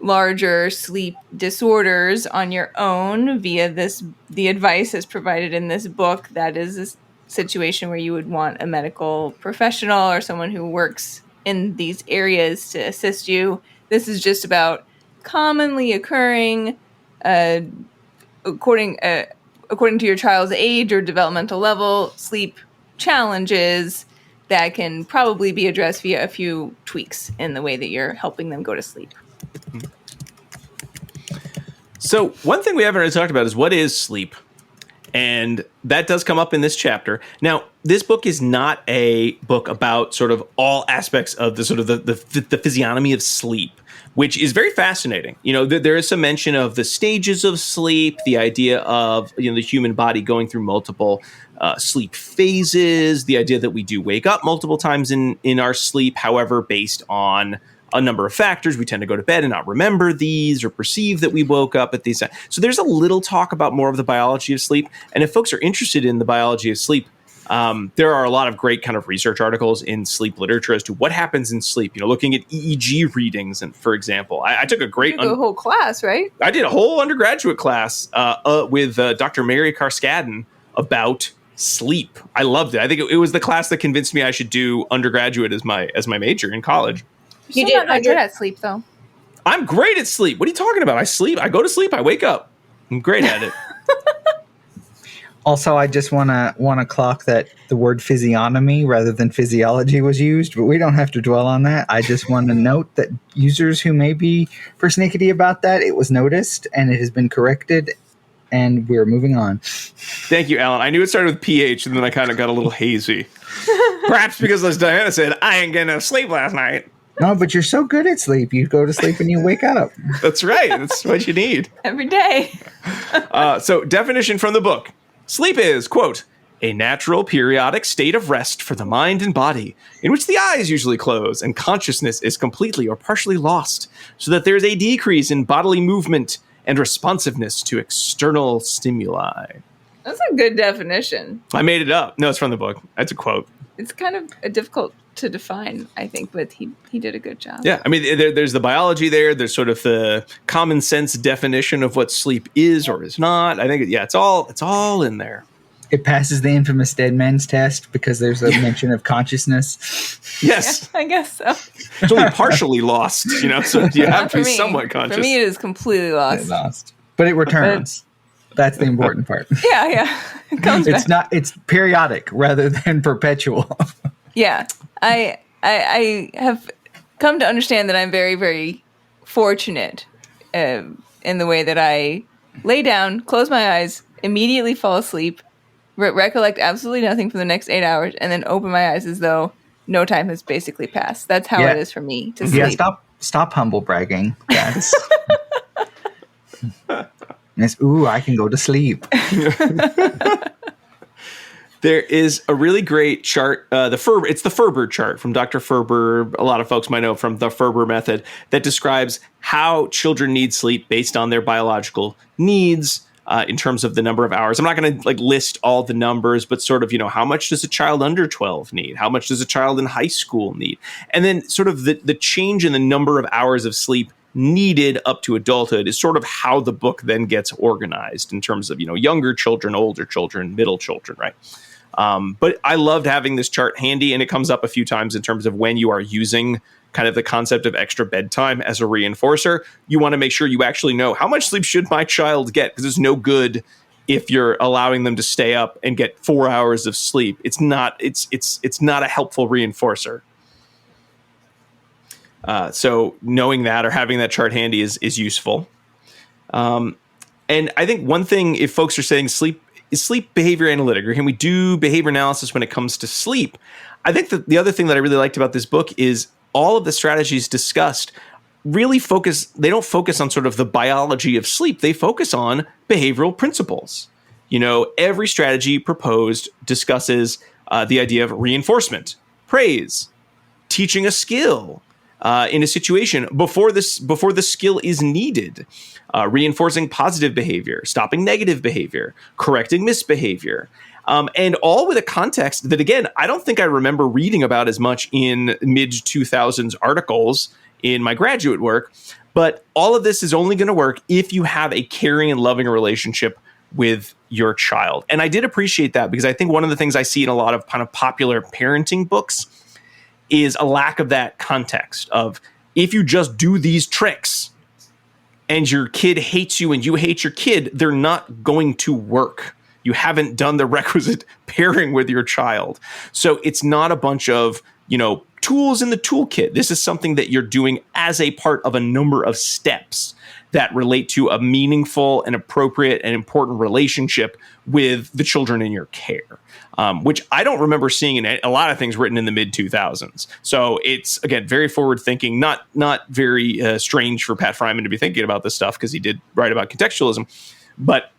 Speaker 3: larger sleep disorders on your own via the advice that's provided in this book. That is a situation where you would want a medical professional or someone who works in these areas to assist you. This is just about commonly occurring, according to your child's age or developmental level, sleep challenges that can probably be addressed via a few tweaks in the way that you're helping them go to sleep.
Speaker 1: So one thing we haven't really talked about is what is sleep? And that does come up in this chapter. Now, this book is not a book about sort of all aspects of the sort of the physiognomy of sleep, which is very fascinating. You know, there is some mention of the stages of sleep, the idea of, you know, the human body going through multiple sleep phases, the idea that we do wake up multiple times in our sleep. However, based on a number of factors, we tend to go to bed and not remember these or perceive that we woke up at these times. So there's a little talk about more of the biology of sleep. And if folks are interested in the biology of sleep, there are a lot of great kind of research articles in sleep literature as to what happens in sleep, you know, looking at EEG readings. And for example, I took a great
Speaker 3: whole class, right?
Speaker 1: I did a whole undergraduate class with Dr. Mary Carskadden about sleep. I loved it. I think it was the class that convinced me I should do undergraduate as my major in college.
Speaker 3: You're still not good at sleep, though.
Speaker 1: I'm great at sleep. What are you talking about? I sleep. I go to sleep. I wake up. I'm great at it.
Speaker 4: Also, I just want to clock that the word physiognomy rather than physiology was used, but we don't have to dwell on that. I just want to note that users who may be persnickety about that, it was noticed and it has been corrected, and we're moving on.
Speaker 1: Thank you, Alan. I knew it started with PH, and then I kind of got a little hazy. Perhaps because, as Diana said, I ain't getting no sleep last night.
Speaker 4: No, but you're so good at sleep. You go to sleep and you wake up.
Speaker 1: That's right. That's what you need.
Speaker 3: Every day.
Speaker 1: So, definition from the book. Sleep is, quote, a natural periodic state of rest for the mind and body, in which the eyes usually close and consciousness is completely or partially lost, so that there is a decrease in bodily movement and responsiveness to external stimuli.
Speaker 3: That's a good definition.
Speaker 1: I made it up. No, it's from the book. That's a quote.
Speaker 3: It's kind of difficult to define, I think, but he did a good job.
Speaker 1: Yeah, I mean, there's the biology there. There's sort of the common sense definition of what sleep is or is not. I think, it's all in there.
Speaker 4: It passes the infamous dead man's test because there's a mention of consciousness.
Speaker 1: Yes.
Speaker 3: Yeah, I guess so.
Speaker 1: It's only partially lost, so you have to be somewhat conscious.
Speaker 3: For me, it is completely lost.
Speaker 4: But it returns. That's the important part.
Speaker 3: Yeah. It comes back.
Speaker 4: It's periodic rather than perpetual.
Speaker 3: Yeah. I have come to understand that I'm very, very fortunate in the way that I lay down, close my eyes, immediately fall asleep, recollect absolutely nothing for the next 8 hours, and then open my eyes as though no time has basically passed. That's how it is for me to sleep.
Speaker 4: Yeah, stop humble bragging. Yes. Yes, ooh, I can go to sleep.
Speaker 1: There is a really great chart, it's the Ferber chart from Dr. Ferber. A lot of folks might know from the Ferber method, that describes how children need sleep based on their biological needs in terms of the number of hours. I'm not going to list all the numbers, but sort of, how much does a child under 12 need? How much does a child in high school need? And then sort of the change in the number of hours of sleep needed up to adulthood is sort of how the book then gets organized in terms of, younger children, older children, middle children, right? But I loved having this chart handy, and it comes up a few times in terms of when you are using kind of the concept of extra bedtime as a reinforcer. You want to make sure you actually know how much sleep should my child get, because it's no good if you're allowing them to stay up and get 4 hours of sleep. It's not a helpful reinforcer. So knowing that or having that chart handy is useful. And I think one thing, if folks are saying sleep behavior analytic, or can we do behavior analysis when it comes to sleep? I think that the other thing that I really liked about this book is all of the strategies discussed really they don't focus on sort of the biology of sleep. They focus on behavioral principles. Every strategy proposed discusses the idea of reinforcement, praise, teaching a skill in a situation before the skill is needed, reinforcing positive behavior, stopping negative behavior, correcting misbehavior, and all with a context that, again, I don't think I remember reading about as much in mid-2000s articles in my graduate work. But all of this is only going to work if you have a caring and loving relationship with your child. And I did appreciate that, because I think one of the things I see in a lot of kind of popular parenting books is a lack of that context of, if you just do these tricks and your kid hates you and you hate your kid, they're not going to work. You haven't done the requisite pairing with your child. So it's not a bunch of, tools in the toolkit. This is something that you're doing as a part of a number of steps that relate to a meaningful and appropriate and important relationship with the children in your care, which I don't remember seeing in a lot of things written in the mid-2000s. So it's, again, very forward-thinking, not very strange for Pat Friman to be thinking about this stuff, because he did write about contextualism. But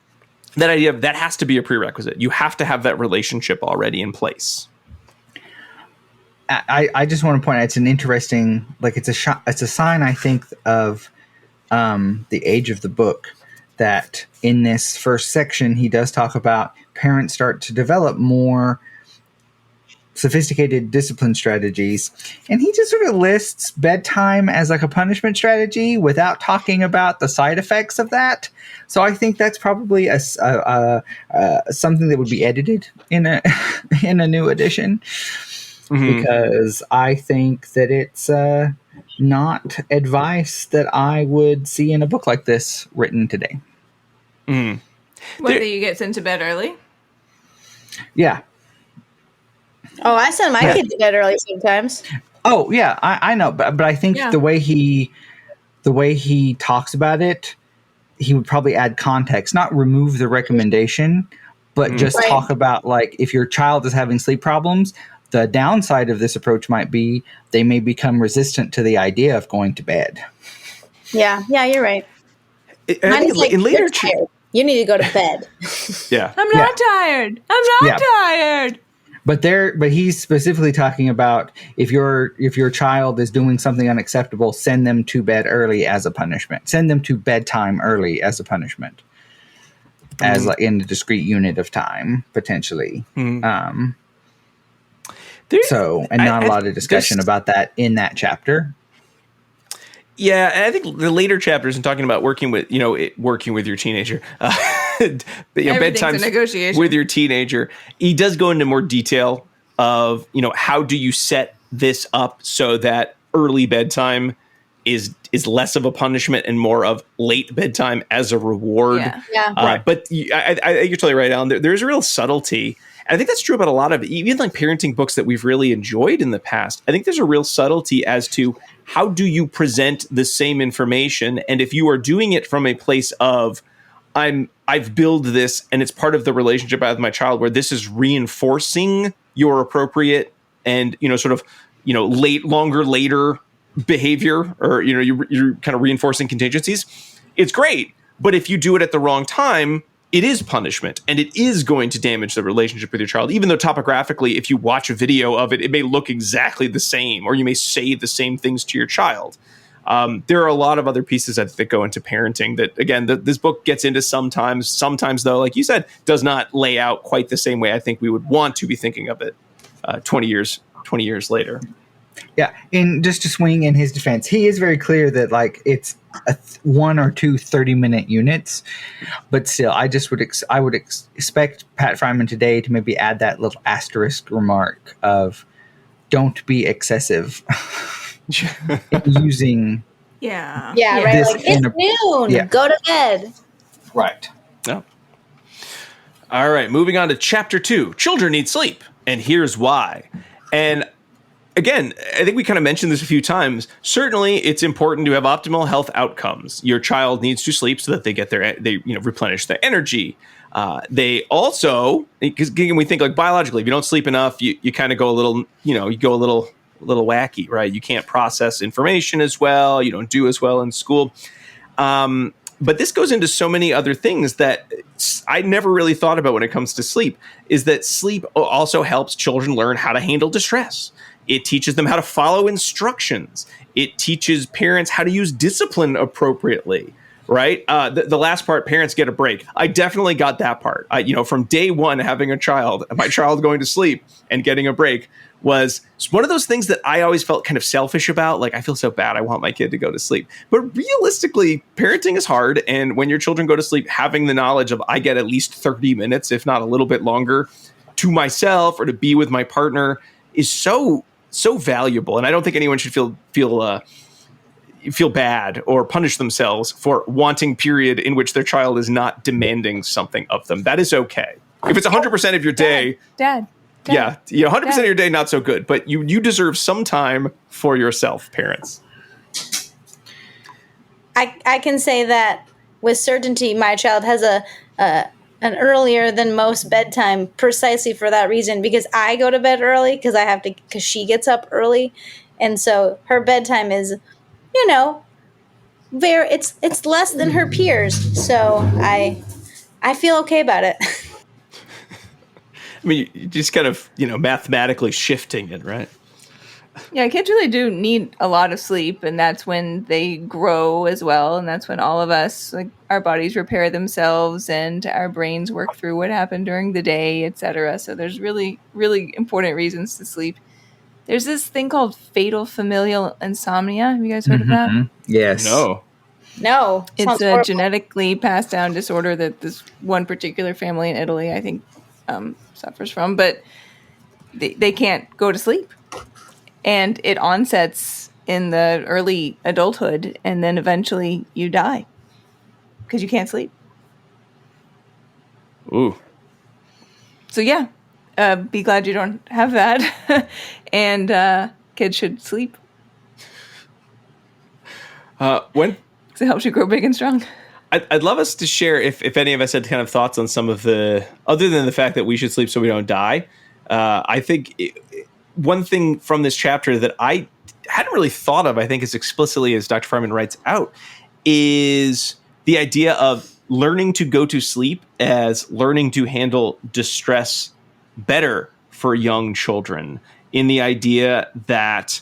Speaker 1: that idea of that has to be a prerequisite. You have to have that relationship already in place.
Speaker 4: I just want to point out, it's an interesting, it's a sign, I think, of the age of the book, that in this first section, he does talk about parents start to develop more sophisticated discipline strategies. And he just sort of lists bedtime as a punishment strategy without talking about the side effects of that. So I think that's probably something that would be edited in a new edition. Mm-hmm. Because I think that it's not advice that I would see in a book like this written today.
Speaker 1: Mm.
Speaker 3: Whether you get sent to bed early?
Speaker 4: Yeah.
Speaker 2: Oh, I send my kid to bed early sometimes.
Speaker 4: Oh yeah, I know, but I think the way he talks about it, he would probably add context, not remove the recommendation, but just talk about like if your child is having sleep problems, the downside of this approach might be they may become resistant to the idea of going to bed.
Speaker 2: Yeah, you're right.
Speaker 1: I think
Speaker 2: like,
Speaker 1: in later,
Speaker 2: you need to go to bed.
Speaker 1: Yeah,
Speaker 3: I'm not tired. I'm not tired.
Speaker 4: But he's specifically talking about if your child is doing something unacceptable, send them to bed early as a punishment. Send them to bedtime early as a punishment, as like in a discrete unit of time potentially. And not a lot of discussion about that in that chapter.
Speaker 1: Yeah, and I think the later chapters and talking about working with your teenager, bedtime
Speaker 3: negotiation
Speaker 1: with your teenager, he does go into more detail of how do you set this up so that early bedtime is less of a punishment and more of late bedtime as a reward.
Speaker 2: Yeah.
Speaker 1: Right. But I think you're totally right, Alan. There's a real subtlety. And I think that's true about a lot of even like parenting books that we've really enjoyed in the past. I think there's a real subtlety as to how do you present the same information. And if you are doing it from a place of I've built this and it's part of the relationship I have with my child where this is reinforcing your appropriate and, later behavior or, you're kind of reinforcing contingencies. It's great. But if you do it at the wrong time, it is punishment and it is going to damage the relationship with your child, even though topographically, if you watch a video of it, it may look exactly the same, or you may say the same things to your child. There are a lot of other pieces that go into parenting that, again, this book gets into sometimes, though, like you said, does not lay out quite the same way I think we would want to be thinking of it 20 years later.
Speaker 4: Yeah, and just to swing in his defense, he is very clear that like it's one or two 30-minute units, but still, I would expect Pat Friman today to maybe add that little asterisk remark of don't be excessive using.
Speaker 2: Yeah, right. Like, it's noon. Yeah. Go to bed.
Speaker 4: Right.
Speaker 1: No. All right, moving on to chapter 2. Children need sleep, and here's why. And again, I think we kind of mentioned this a few times. Certainly, it's important to have optimal health outcomes. Your child needs to sleep so that they replenish their energy. They also, because we think like biologically, if you don't sleep enough, you kind of go a little, you go a little wacky, right? You can't process information as well. You don't do as well in school. But this goes into so many other things that I never really thought about when it comes to sleep, is that sleep also helps children learn how to handle distress. It teaches them how to follow instructions. It teaches parents how to use discipline appropriately, right? The last part, parents get a break. I definitely got that part. From day one, having a child, my child going to sleep and getting a break was one of those things that I always felt kind of selfish about. Like, I feel so bad. I want my kid to go to sleep. But realistically, parenting is hard. And when your children go to sleep, having the knowledge of I get at least 30 minutes, if not a little bit longer, to myself or to be with my partner is so valuable. And I don't think anyone should feel bad or punish themselves for wanting period in which their child is not demanding something of them. That is okay. If it's 100% of your day,
Speaker 3: Dad.
Speaker 1: 100% of your day, not so good. But you deserve some time for yourself, parents.
Speaker 2: I can say that with certainty, my child has an earlier than most bedtime precisely for that reason, because I go to bed early because she gets up early. And so her bedtime is, it's less than her peers. So I feel okay about it.
Speaker 1: I mean, you just kind of, mathematically shifting it, right?
Speaker 3: Yeah, kids really do need a lot of sleep, and that's when they grow as well, and that's when all of us, like, our bodies repair themselves and our brains work through what happened during the day, etc. So there's really, really important reasons to sleep. There's this thing called fatal familial insomnia. Have you guys heard of that?
Speaker 4: Yes.
Speaker 2: No.
Speaker 3: It's a genetically passed down disorder that this one particular family in Italy, I think, suffers from, but they can't go to sleep. And it onsets in the early adulthood, and then eventually you die because you can't sleep.
Speaker 1: Ooh.
Speaker 3: So yeah, be glad you don't have that. And kids should sleep.
Speaker 1: When
Speaker 3: Because it helps you grow big and strong.
Speaker 1: I'd love us to share if any of us had kind of thoughts on some of the, other than the fact that we should sleep so we don't die. I think one thing from this chapter that I hadn't really thought of, I think as explicitly as Dr. Friman writes out, is the idea of learning to go to sleep as learning to handle distress better for young children, in the idea that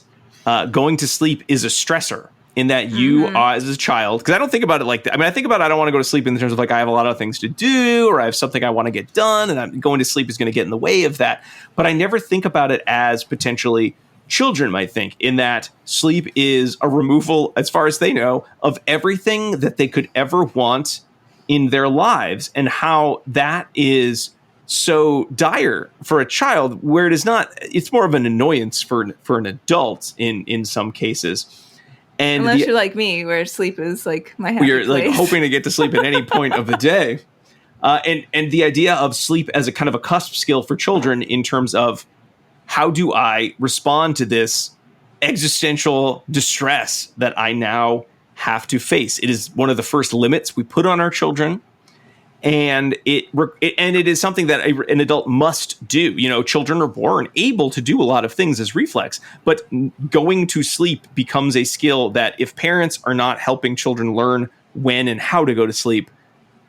Speaker 1: going to sleep is a stressor. In that you, as a child, because I don't think about it like that. I mean, I think about it, I don't want to go to sleep in terms of like I have a lot of things to do, or I have something I want to get done, and I'm going to sleep is going to get in the way of that. But I never think about it as potentially children might think, in that sleep is a removal, as far as they know, of everything that they could ever want in their lives, and how that is so dire for a child, where it is not. It's more of an annoyance for an adult in some cases. And
Speaker 3: unless you're like me, where sleep is like my happy
Speaker 1: you're
Speaker 3: place.
Speaker 1: like hoping to get to sleep at any point of the day. And the idea of sleep as a kind of a cusp skill for children in terms of how do I respond to this existential distress that I now have to face. It is one of the first limits we put on our children. And it is something that an adult must do. You know, children are born able to do a lot of things as reflex, but going to sleep becomes a skill that if parents are not helping children learn when and how to go to sleep,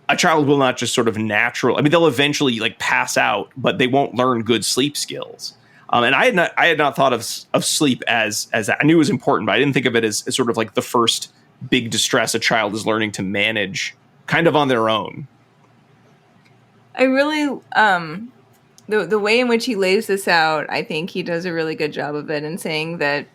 Speaker 1: a child will not just sort of natural. I mean, they'll eventually like pass out, but they won't learn good sleep skills. And I had not thought of sleep as I knew it was important, but I didn't think of it as sort of like the first big distress a child is learning to manage kind of on their own.
Speaker 3: I really, the way in which he lays this out, I think he does a really good job of it in saying that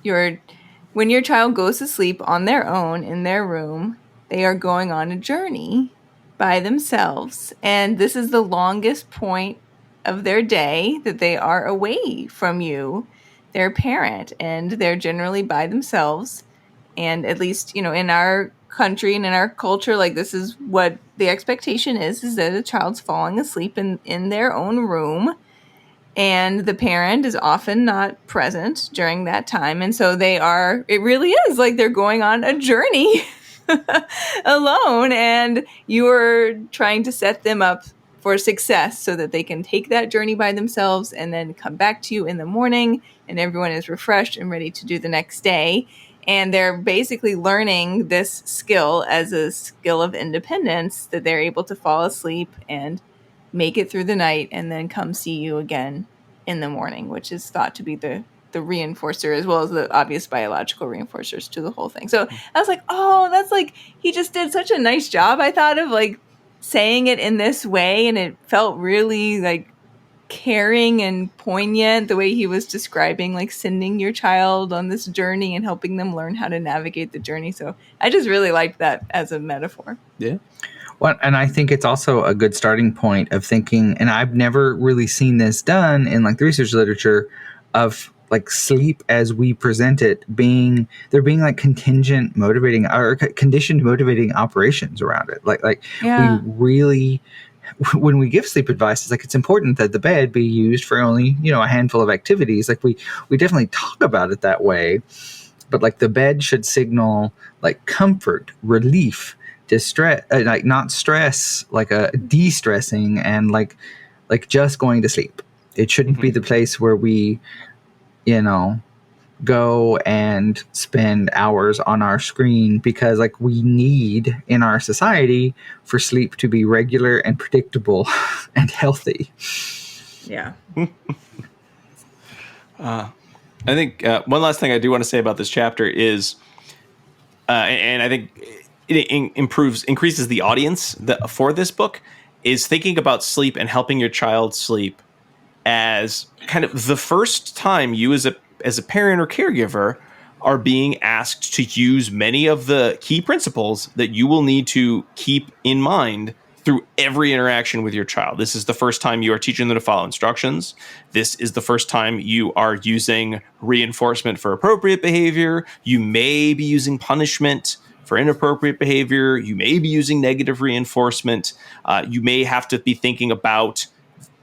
Speaker 3: when your child goes to sleep on their own in their room, they are going on a journey by themselves. And this is the longest point of their day that they are away from you, their parent, and they're generally by themselves. And at least, you know, in our country and in our culture, like this is what the expectation is that a child's falling asleep in their own room, and the parent is often not present during that time. And so it really is like they're going on a journey alone, and you're trying to set them up for success so that they can take that journey by themselves and then come back to you in the morning and everyone is refreshed and ready to do the next day. And they're basically learning this skill as a skill of independence, that they're able to fall asleep and make it through the night and then come see you again in the morning, which is thought to be the reinforcer as well as the obvious biological reinforcers to the whole thing. So I was like, oh, that's like, he just did such a nice job, I thought, of like saying it in this way. And it felt really like caring and poignant the way he was describing like sending your child on this journey and helping them learn how to navigate the journey. So I just really liked that as a metaphor.
Speaker 1: Yeah.
Speaker 4: Well, and I think it's also a good starting point of thinking, and I've never really seen this done in like the research literature, of like sleep as we present it being like contingent motivating or conditioned motivating operations around it. Like
Speaker 3: Yeah.
Speaker 4: we really, when we give sleep advice, it's like it's important that the bed be used for only, you know, a handful of activities. Like we definitely talk about it that way, but like the bed should signal like comfort, relief, distress, like not stress, like a de-stressing and like just going to sleep. It shouldn't be the place where we, you know, go and spend hours on our screen, because like we need in our society for sleep to be regular and predictable and healthy.
Speaker 3: Yeah.
Speaker 1: I think one last thing I do want to say about this chapter is, and I think it increases the audience for this book, is thinking about sleep and helping your child sleep as kind of the first time you as a parent or caregiver are being asked to use many of the key principles that you will need to keep in mind through every interaction with your child. This is the first time you are teaching them to follow instructions. This is the first time you are using reinforcement for appropriate behavior. You may be using punishment for inappropriate behavior. You may be using negative reinforcement. You may have to be thinking about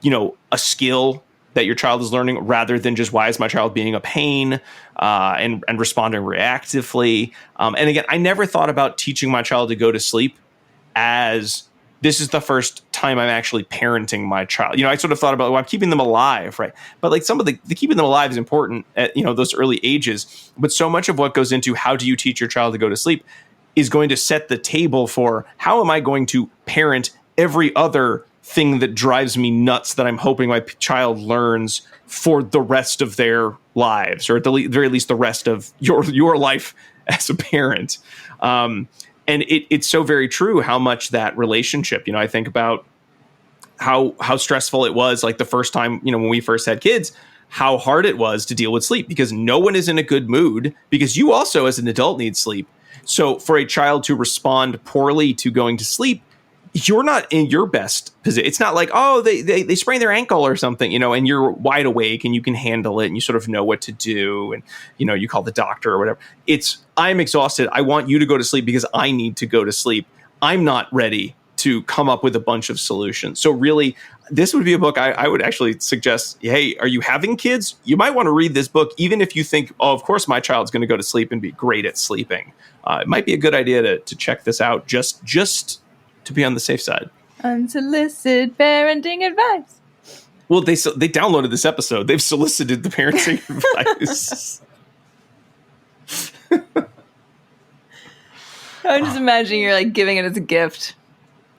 Speaker 1: a skill that your child is learning rather than just why is my child being a pain and responding reactively. And again, I never thought about teaching my child to go to sleep as this is the first time I'm actually parenting my child. I sort of thought about, well, I'm keeping them alive, right? But like some of the keeping them alive is important at, those early ages. But so much of what goes into how do you teach your child to go to sleep is going to set the table for how am I going to parent every other thing that drives me nuts that I'm hoping my child learns for the rest of their lives, or at the very least the rest of your life as a parent. And it's so very true how much that relationship, I think about how stressful it was like the first time, when we first had kids, how hard it was to deal with sleep because no one is in a good mood because you also as an adult need sleep. So for a child to respond poorly to going to sleep, you're not in your best position. It's not like, oh, they sprained their ankle or something, and you're wide awake and you can handle it and you sort of know what to do. And, you call the doctor or whatever. It's, I'm exhausted. I want you to go to sleep because I need to go to sleep. I'm not ready to come up with a bunch of solutions. So really, this would be a book I would actually suggest, hey, are you having kids? You might want to read this book, even if you think, oh, of course, my child's going to go to sleep and be great at sleeping. It might be a good idea to check this out just to be on the safe side.
Speaker 3: Unsolicited parenting advice.
Speaker 1: Well, they downloaded this episode. They've solicited the parenting advice.
Speaker 3: I'm just imagining you're like giving it as a gift.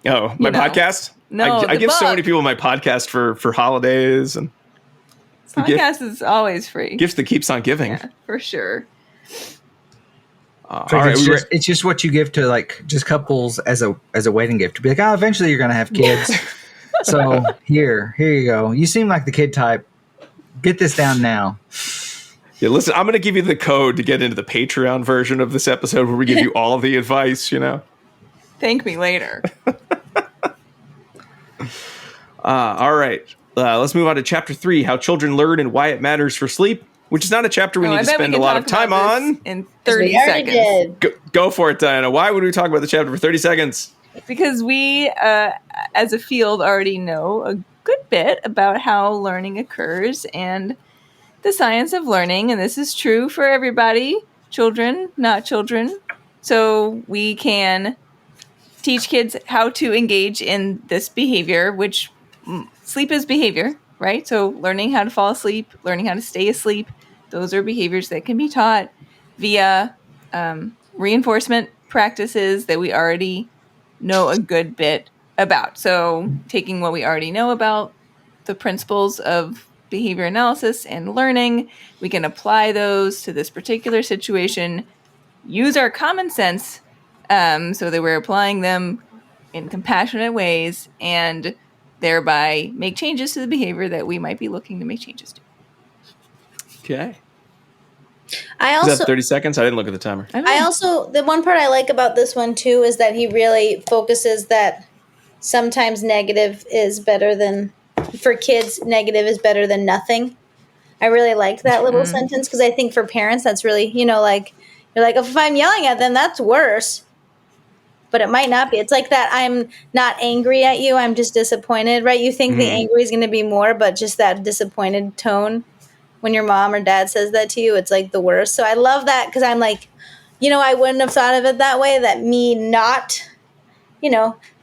Speaker 1: Oh, my podcast?
Speaker 3: No,
Speaker 1: I give
Speaker 3: book.
Speaker 1: so many people my podcast for holidays, and
Speaker 3: podcast is always free.
Speaker 1: Gift that keeps on giving.
Speaker 3: Yeah, for sure.
Speaker 1: All right,
Speaker 4: it's just what you give to like just couples as a wedding gift to be like, oh, eventually you're gonna have kids. So here you go. You seem like the kid type. Get this down now.
Speaker 1: Yeah, listen, I'm gonna give you the code to get into the Patreon version of this episode where we give you all of the advice.
Speaker 3: Thank me later.
Speaker 1: All right, let's move on to chapter 3: How children learn and why it matters for sleep. Which is not a chapter we need to spend a lot of time on.
Speaker 3: In 30 seconds.
Speaker 1: Go for it, Diana. Why would we talk about the chapter for 30 seconds?
Speaker 3: Because we, as a field, already know a good bit about how learning occurs and the science of learning. And this is true for everybody, children, not children. So we can teach kids how to engage in this behavior, which sleep is behavior, right? So learning how to fall asleep, learning how to stay asleep. Those are behaviors that can be taught via reinforcement practices that we already know a good bit about. So taking what we already know about the principles of behavior analysis and learning, we can apply those to this particular situation, use our common sense so that we're applying them in compassionate ways and thereby make changes to the behavior that we might be looking to make changes to.
Speaker 1: Okay.
Speaker 2: Is
Speaker 1: that 30 seconds? I didn't look at the timer.
Speaker 2: The one part I like about this one too is that he really focuses that sometimes negative is better than, for kids, negative is better than nothing. I really liked that little sentence because I think for parents that's really, like, you're like, if I'm yelling at them, that's worse. But it might not be. It's like that I'm not angry at you, I'm just disappointed, right? You think the angry is going to be more, but just that disappointed tone when your mom or dad says that to you, it's like the worst. So I love that because I'm like, I wouldn't have thought of it that way, that me not,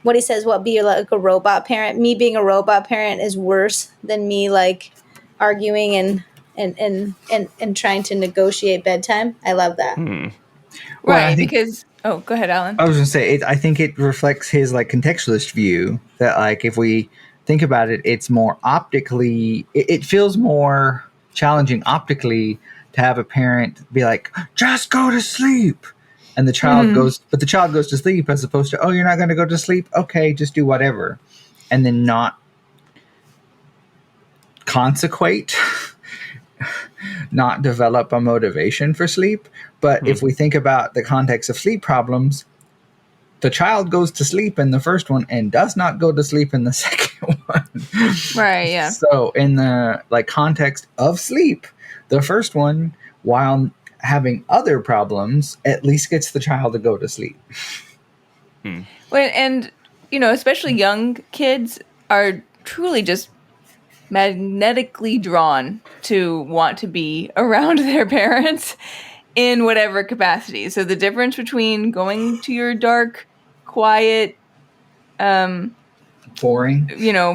Speaker 2: what he says, be like a robot parent. Me being a robot parent is worse than me like arguing and trying to negotiate bedtime. I love that.
Speaker 3: Right, because... Oh, go ahead, Alan.
Speaker 4: I was going to say, I think it reflects his like contextualist view that like if we think about it, it's more optically, it feels more challenging optically to have a parent be like, just go to sleep. And the child goes to sleep as opposed to, oh, you're not going to go to sleep? Okay, just do whatever. And then not consequate, not develop a motivation for sleep. But if we think about the context of sleep problems, the child goes to sleep in the first one and does not go to sleep in the second one.
Speaker 3: Right, yeah.
Speaker 4: So in the like context of sleep, the first one, while having other problems, at least gets the child to go to sleep.
Speaker 3: Well, and, especially young kids are truly just magnetically drawn to want to be around their parents in whatever capacity. So the difference between going to your dark, quiet,
Speaker 4: boring.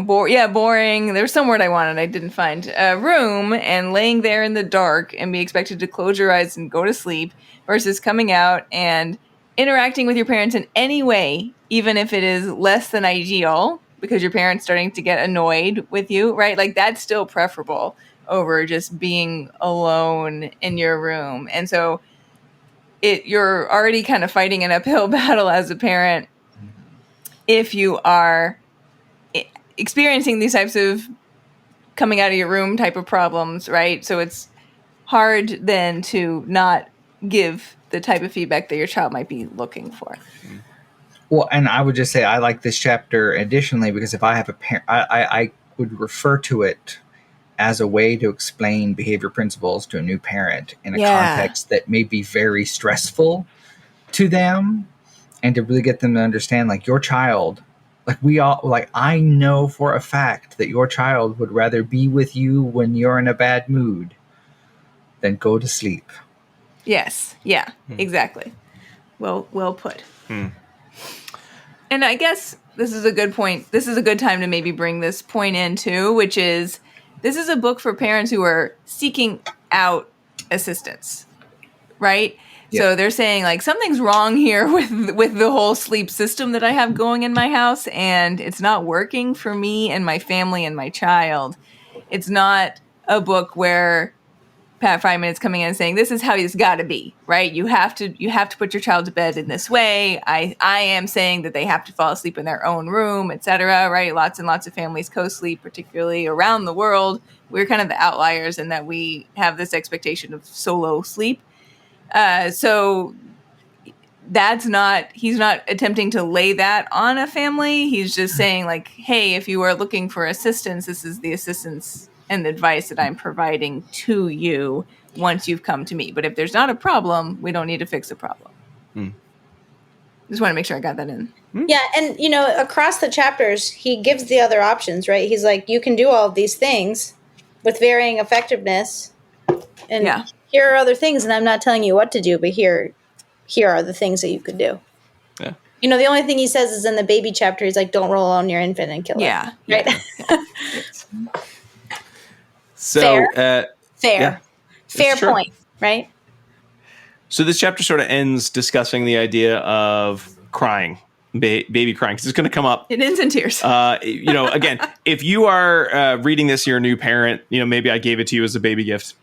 Speaker 3: Boring. There's some word I wanted I didn't find. Room and laying there in the dark and be expected to close your eyes and go to sleep versus coming out and interacting with your parents in any way, even if it is less than ideal because your parents starting to get annoyed with you, right? Like that's still preferable over just being alone in your room. And so you're already kind of fighting an uphill battle as a parent if you are experiencing these types of coming out of your room type of problems, right? So it's hard then to not give the type of feedback that your child might be looking for.
Speaker 4: Well, and I would just say I like this chapter additionally because if I have a parent, I would refer to it as a way to explain behavior principles to a new parent in a context that may be very stressful to them, and to really get them to understand, like, your child, I know for a fact that your child would rather be with you when you're in a bad mood than go to sleep.
Speaker 3: Yes. Yeah, exactly. Well put. And I guess this is a good point. This is a good time to maybe bring this point in too, which is this is a book for parents who are seeking out assistance, right? Yeah. So they're saying like something's wrong here with the whole sleep system that I have going in my house, and it's not working for me and my family and my child. It's not a book where Pat Friman is coming in and saying, this is how it's got to be, right? You have to put your child to bed in this way. I am saying that they have to fall asleep in their own room, etc., right? Lots and lots of families co-sleep, particularly around the world. We're kind of the outliers in that we have this expectation of solo sleep. So he's not attempting to lay that on a family. He's just saying like, hey, if you are looking for assistance, this is the assistance and the advice that I'm providing to you once you've come to me. But if there's not a problem, we don't need to fix the problem. Just want to make sure I got that in.
Speaker 2: Yeah, and, across the chapters, he gives the other options, right? He's like, you can do all of these things with varying effectiveness. And here are other things, and I'm not telling you what to do, but here are the things that you could do. Yeah. The only thing he says is in the baby chapter, he's like, don't roll on your infant and kill it.
Speaker 3: Yeah.
Speaker 2: Right?
Speaker 3: Yeah.
Speaker 1: So,
Speaker 2: fair point, right?
Speaker 1: So this chapter sort of ends discussing the idea of crying, baby crying, because it's going to come up.
Speaker 3: It ends in tears.
Speaker 1: Again, if you are reading this, you're a new parent, maybe I gave it to you as a baby gift,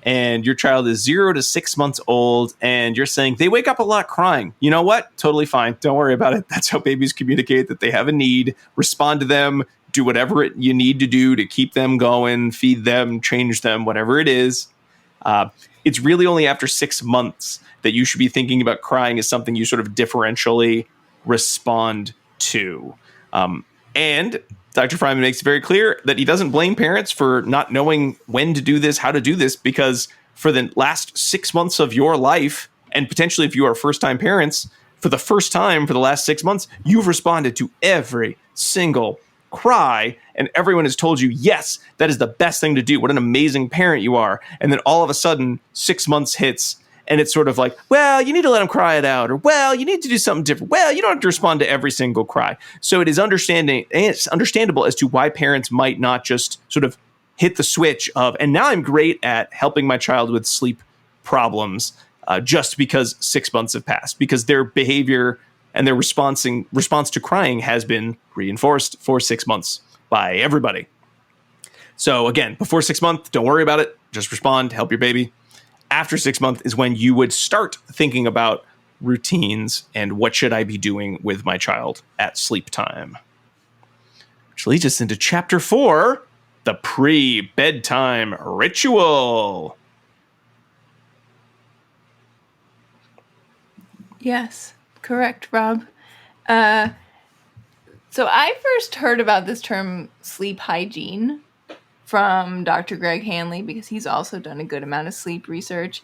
Speaker 1: and your child is 0 to 6 months old, and you're saying they wake up a lot crying. You know what? Totally fine. Don't worry about it. That's how babies communicate that they have a need. Respond to them. Do whatever you need to do to keep them going, feed them, change them, whatever it is. It's really only after 6 months that you should be thinking about crying as something you sort of differentially respond to. And Dr. Friman makes it very clear that he doesn't blame parents for not knowing when to do this, how to do this, because for the last 6 months of your life, and potentially if you are first-time parents, for the first time for the last 6 months, you've responded to every single cry, and everyone has told you, yes, that is the best thing to do. What an amazing parent you are. And then all of a sudden, 6 months hits, and it's sort of like, well, you need to let them cry it out, or, well, you need to do something different. Well, you don't have to respond to every single cry. So it is understandable as to why parents might not just sort of hit the switch of, and now I'm great at helping my child with sleep problems just because 6 months have passed, because their behavior and their response to crying has been reinforced for 6 months by everybody. So again, before 6 months, don't worry about it. Just respond, help your baby. After 6 months is when you would start thinking about routines and what should I be doing with my child at sleep time. Which leads us into chapter 4, the pre-bedtime ritual.
Speaker 3: Yes. Correct, Rob. So I first heard about this term sleep hygiene from Dr. Greg Hanley because he's also done a good amount of sleep research.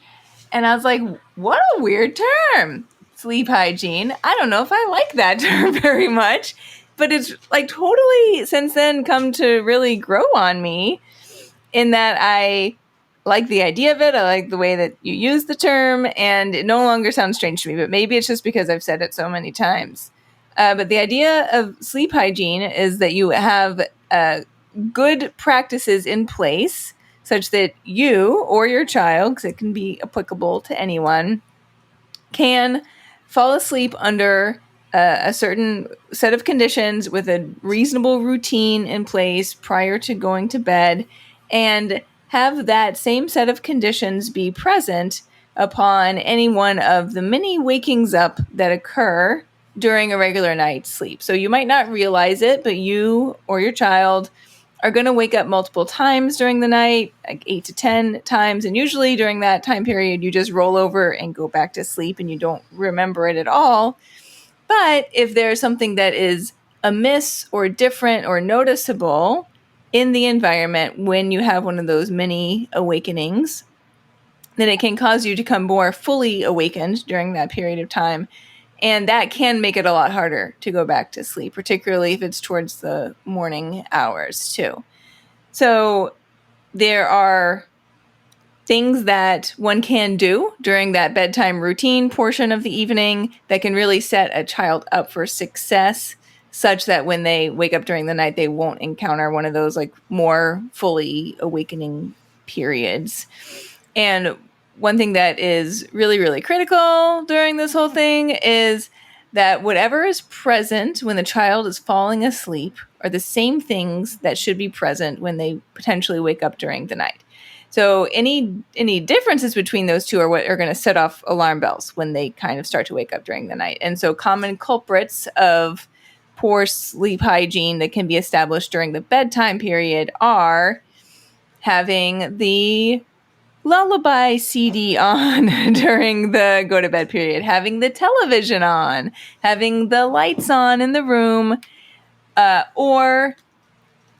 Speaker 3: And I was like, what a weird term, sleep hygiene. I don't know if I like that term very much. but it's like totally since then come to really grow on me in that I like the idea of it. I like the way that you use the term, and it no longer sounds strange to me, but maybe it's just because I've said it so many times. But the idea of sleep hygiene is that you have good practices in place such that you or your child, because it can be applicable to anyone, can fall asleep under a certain set of conditions with a reasonable routine in place prior to going to bed, and have that same set of conditions be present upon any one of the many wakings up that occur during a regular night's sleep. So you might not realize it, but you or your child are going to wake up multiple times during the night, like 8 to 10 times. And usually during that time period, you just roll over and go back to sleep and you don't remember it at all. But if there's something that is amiss or different or noticeable in the environment when you have one of those mini awakenings, then it can cause you to come more fully awakened during that period of time. And that can make it a lot harder to go back to sleep, particularly if it's towards the morning hours too. So there are things that one can do during that bedtime routine portion of the evening that can really set a child up for success, such that when they wake up during the night, they won't encounter one of those like more fully awakening periods. And one thing that is really, really critical during this whole thing is that whatever is present when the child is falling asleep are the same things that should be present when they potentially wake up during the night. So any differences between those two are what are going to set off alarm bells when they kind of start to wake up during the night. And so common culprits of poor sleep hygiene that can be established during the bedtime period are having the lullaby CD on during the go to bed period, having the television on, having the lights on in the room, or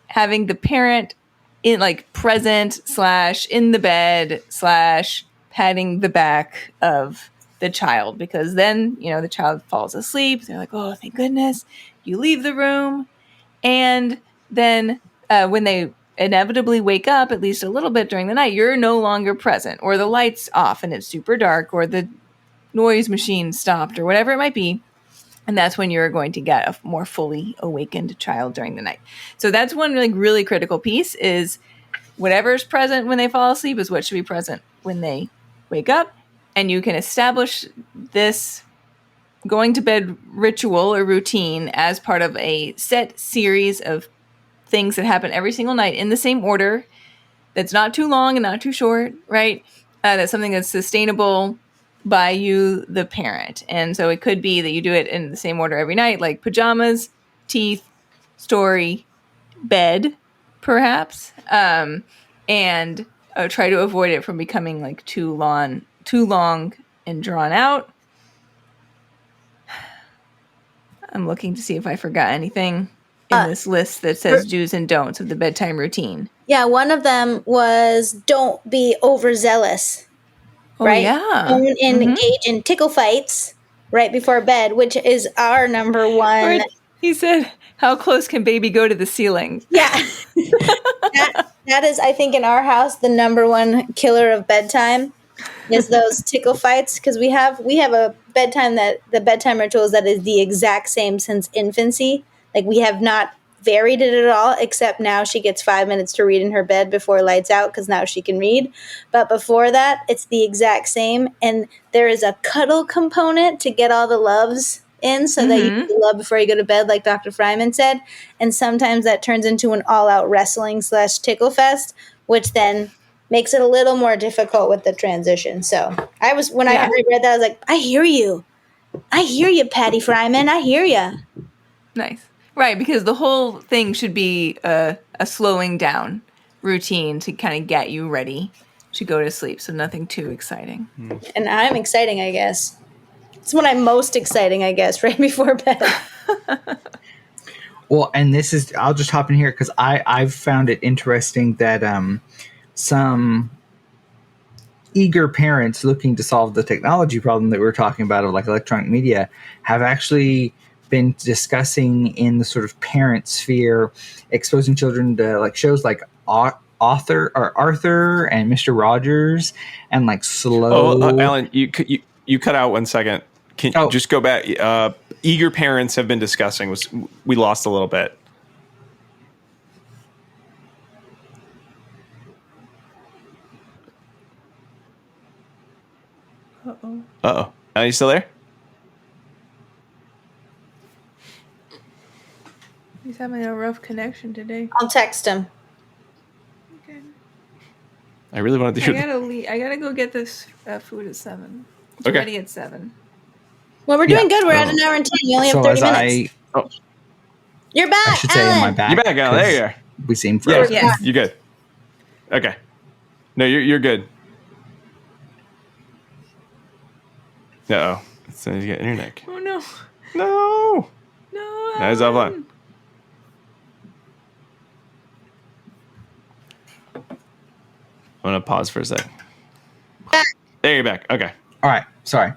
Speaker 3: having the parent in like present / in the bed / patting the back of the child, because then, you know, the child falls asleep. They're like, oh, thank goodness. You leave the room. And then when they inevitably wake up at least a little bit during the night, you're no longer present, or the light's off and it's super dark, or the noise machine stopped, or whatever it might be. And that's when you're going to get a more fully awakened child during the night. So that's one like really critical piece, is whatever's present when they fall asleep is what should be present when they wake up. And you can establish this going to bed ritual or routine as part of a set series of things that happen every single night in the same order. That's not too long and not too short, right? That's something that's sustainable by you, the parent. And so it could be that you do it in the same order every night, like pajamas, teeth, story, bed, perhaps, and try to avoid it from becoming like too long and drawn out. I'm looking to see if I forgot anything in this list that says do's and don'ts of the bedtime routine.
Speaker 2: Yeah, one of them was don't be overzealous.
Speaker 3: Oh,
Speaker 2: right?
Speaker 3: yeah.
Speaker 2: Don't engage in tickle fights right before bed, which is our number one.
Speaker 3: He said, how close can baby go to the ceiling?
Speaker 2: Yeah. that is, I think, in our house, the number one killer of bedtime is those tickle fights, because we have a bedtime the bedtime rituals that is the exact same since infancy. Like, we have not varied it at all, except now she gets 5 minutes to read in her bed before lights out, because now she can read. But before that, it's the exact same. And there is a cuddle component to get all the loves in, so that you can love before you go to bed, like Dr. Friman said. And sometimes that turns into an all-out wrestling / tickle fest, which then makes it a little more difficult with the transition. So I read that, I was like, I hear you, Patty Friman. I hear you.
Speaker 3: Nice. Right, because the whole thing should be a slowing down routine to kind of get you ready to go to sleep, so nothing too exciting.
Speaker 2: And I'm exciting, I guess. It's when I'm most exciting, I guess, right before bed.
Speaker 4: Well, and this is, I'll just hop in here because I've found it interesting that some eager parents looking to solve the technology problem that we were talking about of like electronic media have actually been discussing in the sort of parent sphere, exposing children to like shows like Arthur and Mr. Rogers, and like slow.
Speaker 1: Alan, you cut out 1 second. Can you just go back? Eager parents have been discussing. We lost a little bit. Uh-oh. Are you still there?
Speaker 3: He's having a rough connection today.
Speaker 2: I'll text him.
Speaker 3: Okay.
Speaker 1: I really wanted to.
Speaker 3: I gotta go get this food at 7. It's ready at 7.
Speaker 2: Well, we're doing good. We're at an hour and 10. You only have 30 minutes. You're back,
Speaker 4: I should
Speaker 2: Alan.
Speaker 4: say, am I back?
Speaker 1: You're back, Alan. There you are.
Speaker 4: We seem frozen.
Speaker 3: Yes.
Speaker 1: You're good. Okay. No, you're good. Uh-oh. So you got internet.
Speaker 3: Oh, no.
Speaker 1: No.
Speaker 3: No.
Speaker 1: That is offline. I'm going to pause for a sec. There you're back. Okay.
Speaker 4: All right. Sorry.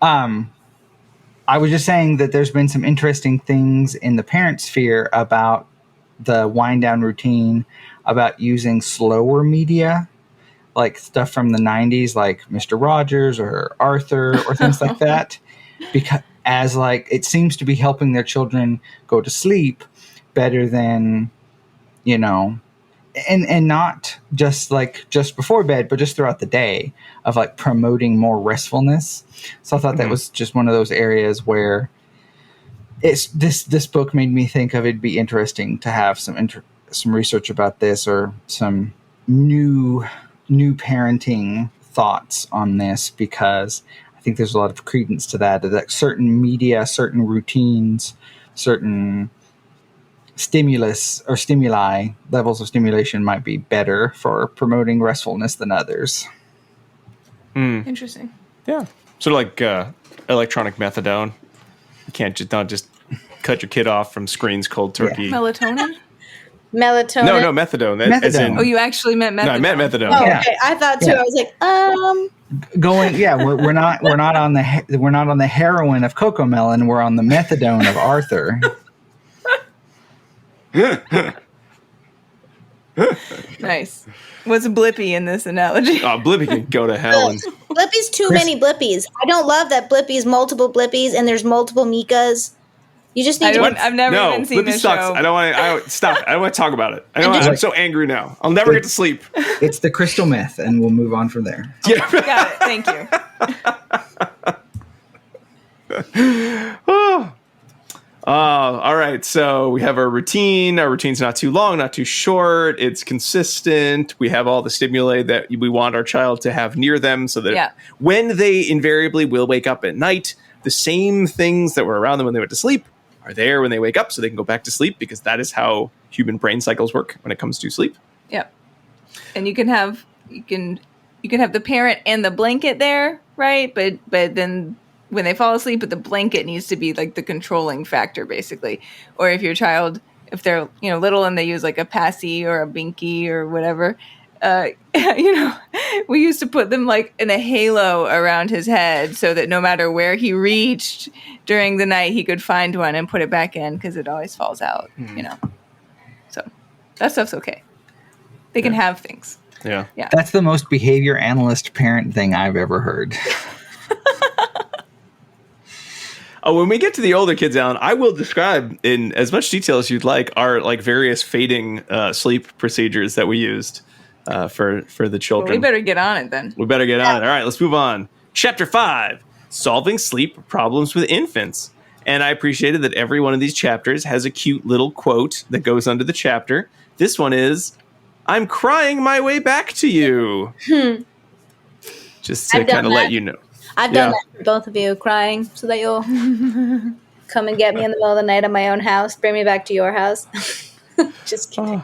Speaker 4: I was just saying that there's been some interesting things in the parent sphere about the wind down routine, about using slower media, like stuff from the 90s, like Mr. Rogers or Arthur or things like that, because as like it seems to be helping their children go to sleep better than, you know, and not just like just before bed, but just throughout the day, of like promoting more restfulness. So I thought that was just one of those areas where it's this book made me think of it'd be interesting to have some research about this, or some new parenting thoughts on this, because I think there's a lot of credence to that certain media, certain routines, certain stimuli, levels of stimulation might be better for promoting restfulness than others.
Speaker 3: Interesting.
Speaker 1: Yeah. Sort of like electronic methadone. You can't not just cut your kid off from screens cold turkey.
Speaker 3: Yeah. Melatonin?
Speaker 2: Melatonin?
Speaker 1: No, methadone. As in,
Speaker 3: you actually meant methadone.
Speaker 1: No, I meant methadone.
Speaker 2: Oh, okay. I thought too.
Speaker 4: Yeah.
Speaker 2: I was like,
Speaker 4: we're not on the heroin of Cocomelon. We're on the methadone of Arthur.
Speaker 3: Nice. What's Blippy in this analogy?
Speaker 1: Oh, Blippy can go to hell. And
Speaker 2: Blippy's too many Blippies. I don't love that Blippy's multiple Blippies and there's multiple Mikas. You just need to.
Speaker 3: I've never even seen
Speaker 1: Blippy
Speaker 3: this
Speaker 1: sucks.
Speaker 3: show.
Speaker 1: I don't want to. Stop. I don't want to talk about it. I'm so angry now. I'll never get to sleep.
Speaker 4: It's the crystal meth, and we'll move on from there.
Speaker 1: Yeah.
Speaker 3: Got it. Thank you.
Speaker 1: All right. So we have our routine. Our routine's not too long, not too short. It's consistent. We have all the stimuli that we want our child to have near them, so that when they invariably will wake up at night, the same things that were around them when they went to sleep are there when they wake up, so they can go back to sleep, because that is how human brain cycles work when it comes to sleep.
Speaker 3: Yep. And you can have the parent and the blanket there, right? But then when they fall asleep, the blanket needs to be like the controlling factor, basically. Or if your child, if they're little and they use like a passy or a binky or whatever, we used to put them like in a halo around his head, so that no matter where he reached during the night, he could find one and put it back in, because it always falls out. So that stuff's okay. They can have things.
Speaker 1: Yeah.
Speaker 4: That's the most behavior analyst parent thing I've ever heard.
Speaker 1: When we get to the older kids, Alan, I will describe in as much detail as you'd like our like various fading sleep procedures that we used for the children.
Speaker 3: Well, we better get on it then.
Speaker 1: We better get on it. All right, let's move on. Chapter 5, Solving Sleep Problems with Infants. And I appreciated that every one of these chapters has a cute little quote that goes under the chapter. This one is, "I'm crying my way back to you." Just to kind of let you know.
Speaker 2: I've done that for both of you, crying so that you'll come and get me in the middle of the night at my own house, bring me back to your house. Just kidding.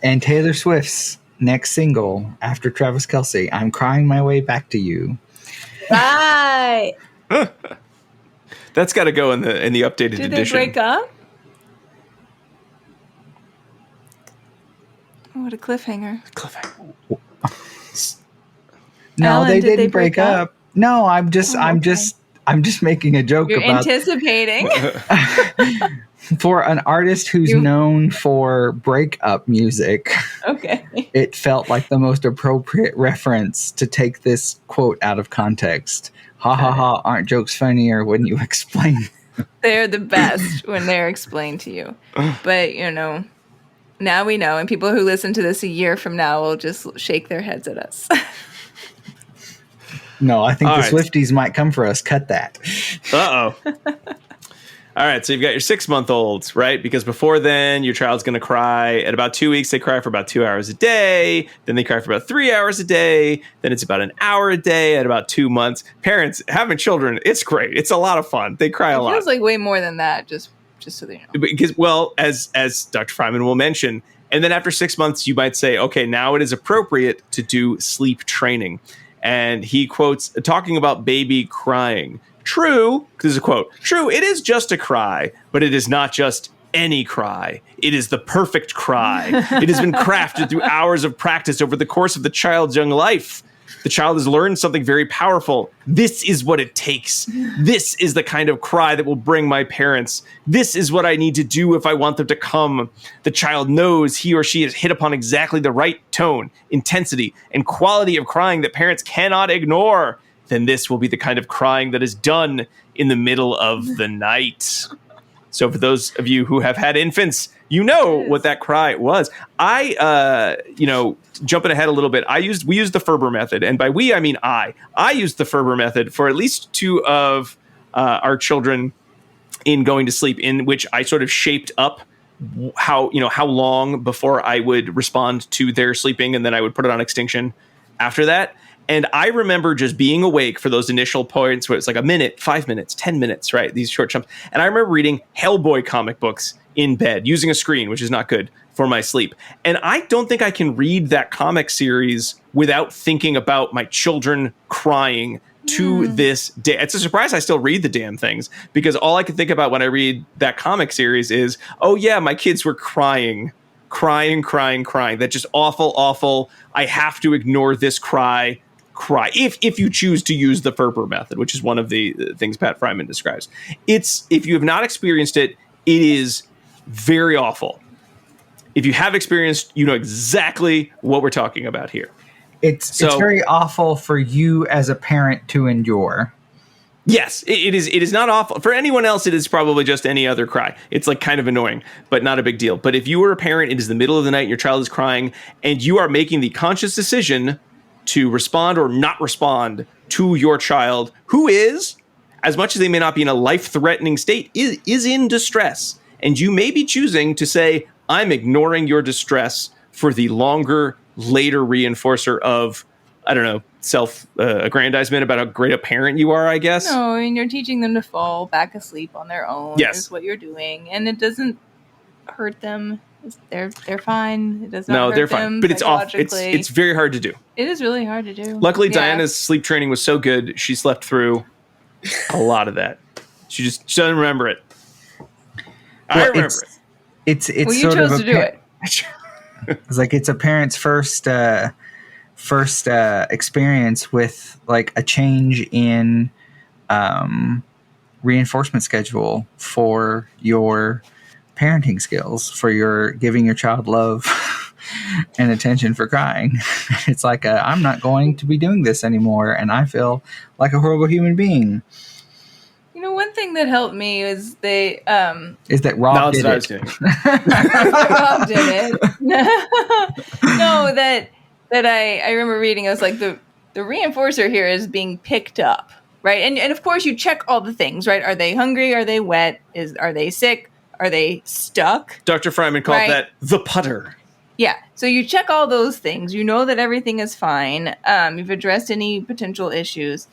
Speaker 4: And Taylor Swift's next single after Travis Kelce, "I'm Crying My Way Back to You."
Speaker 2: Right.
Speaker 1: That's got to go in the updated edition.
Speaker 3: Did they break up? Oh, what a cliffhanger.
Speaker 4: No,
Speaker 3: Alan,
Speaker 4: they
Speaker 3: did they
Speaker 4: didn't break
Speaker 3: break
Speaker 4: up. No, I'm just I'm just making a joke
Speaker 3: You're
Speaker 4: about
Speaker 3: anticipating.
Speaker 4: For an artist who's known for breakup music.
Speaker 3: Okay.
Speaker 4: It felt like the most appropriate reference to take this quote out of context. Ha ha ha, aren't jokes funnier when you explain?
Speaker 3: They're the best when they're explained to you. But, now we know, and people who listen to this a year from now will just shake their heads at us.
Speaker 4: No, I think
Speaker 1: All
Speaker 4: the
Speaker 1: right.
Speaker 4: Swifties might come for us. Cut that.
Speaker 1: Uh-oh. All right, so you've got your 6-month-olds, right? Because before then, your child's going to cry. At about 2 weeks, they cry for about 2 hours a day. Then they cry for about 3 hours a day. Then it's about an hour a day at about 2 months. Parents, having children, it's great. It's a lot of fun. They cry a lot.
Speaker 3: It feels like way more than that, just so they know.
Speaker 1: Because, well, as Dr. Friman will mention, and then after 6 months, you might say, okay, now it is appropriate to do sleep training. And he quotes, talking about baby crying. True, this is a quote, true, it is just a cry, but it is not just any cry. It is the perfect cry. It has been crafted through hours of practice over the course of the child's young life. The child has learned something very powerful. This is what it takes. This is the kind of cry that will bring my parents. This is what I need to do if I want them to come. The child knows he or she has hit upon exactly the right tone, intensity, and quality of crying that parents cannot ignore. Then this will be the kind of crying that is done in the middle of the night. So for those of you who have had infants, you know what that cry was. I, jumping ahead a little bit, we used the Ferber method. And by we, I mean I used the Ferber method for at least 2 of our children in going to sleep, in which I sort of shaped up how long before I would respond to their sleeping. And then I would put it on extinction after that. And I remember just being awake for those initial points where it's like a minute, 5 minutes, 10 minutes, right? These short chunks. And I remember reading Hellboy comic books in bed using a screen, which is not good for my sleep. And I don't think I can read that comic series without thinking about my children crying to this day. It's a surprise I still read the damn things, because all I can think about when I read that comic series is, oh yeah, my kids were crying. That just awful. I have to ignore this cry. If you choose to use the Ferber method, which is one of the things Pat Friman describes. If you have not experienced it, it is very awful. If you have experienced, you know exactly what we're talking about here.
Speaker 4: It's very awful for you as a parent to endure.
Speaker 1: Yes, it is. It is not awful. For anyone else, it is probably just any other cry. It's like kind of annoying, but not a big deal. But if you are a parent, it is the middle of the night and your child is crying, and you are making the conscious decision to respond or not respond to your child, who is, as much as they may not be in a life-threatening state, is in distress. And you may be choosing to say, I'm ignoring your distress for the longer, later reinforcer of, I don't know, self-aggrandizement about how great a parent you are, I guess.
Speaker 3: No, and you're teaching them to fall back asleep on their own.
Speaker 1: Yes.
Speaker 3: Is what you're doing. And it doesn't hurt them. They're fine. It does not hurt
Speaker 1: they're
Speaker 3: them
Speaker 1: fine. But it's off. It's very hard to do.
Speaker 3: It is really hard to do.
Speaker 1: Luckily, Diana's sleep training was so good, she slept through a lot of that. She doesn't remember it. I remember it.
Speaker 4: It's
Speaker 3: well, you
Speaker 4: sort
Speaker 3: chose
Speaker 4: of
Speaker 3: to do it.
Speaker 4: It's like it's a parent's first experience with like a change in reinforcement schedule for your parenting skills, for your giving your child love and attention for crying. It's like I'm not going to be doing this anymore, and I feel like a horrible human being.
Speaker 3: You know, one thing that helped me is
Speaker 4: is that Rob did it.
Speaker 3: Rob did it. No, that I remember reading. I was like, the reinforcer here is being picked up, right? And of course you check all the things, right? Are they hungry? Are they wet? Are they sick? Are they stuck?
Speaker 1: Dr. Friman called that the putter.
Speaker 3: Yeah. So you check all those things. You know that everything is fine. You've addressed any potential issues.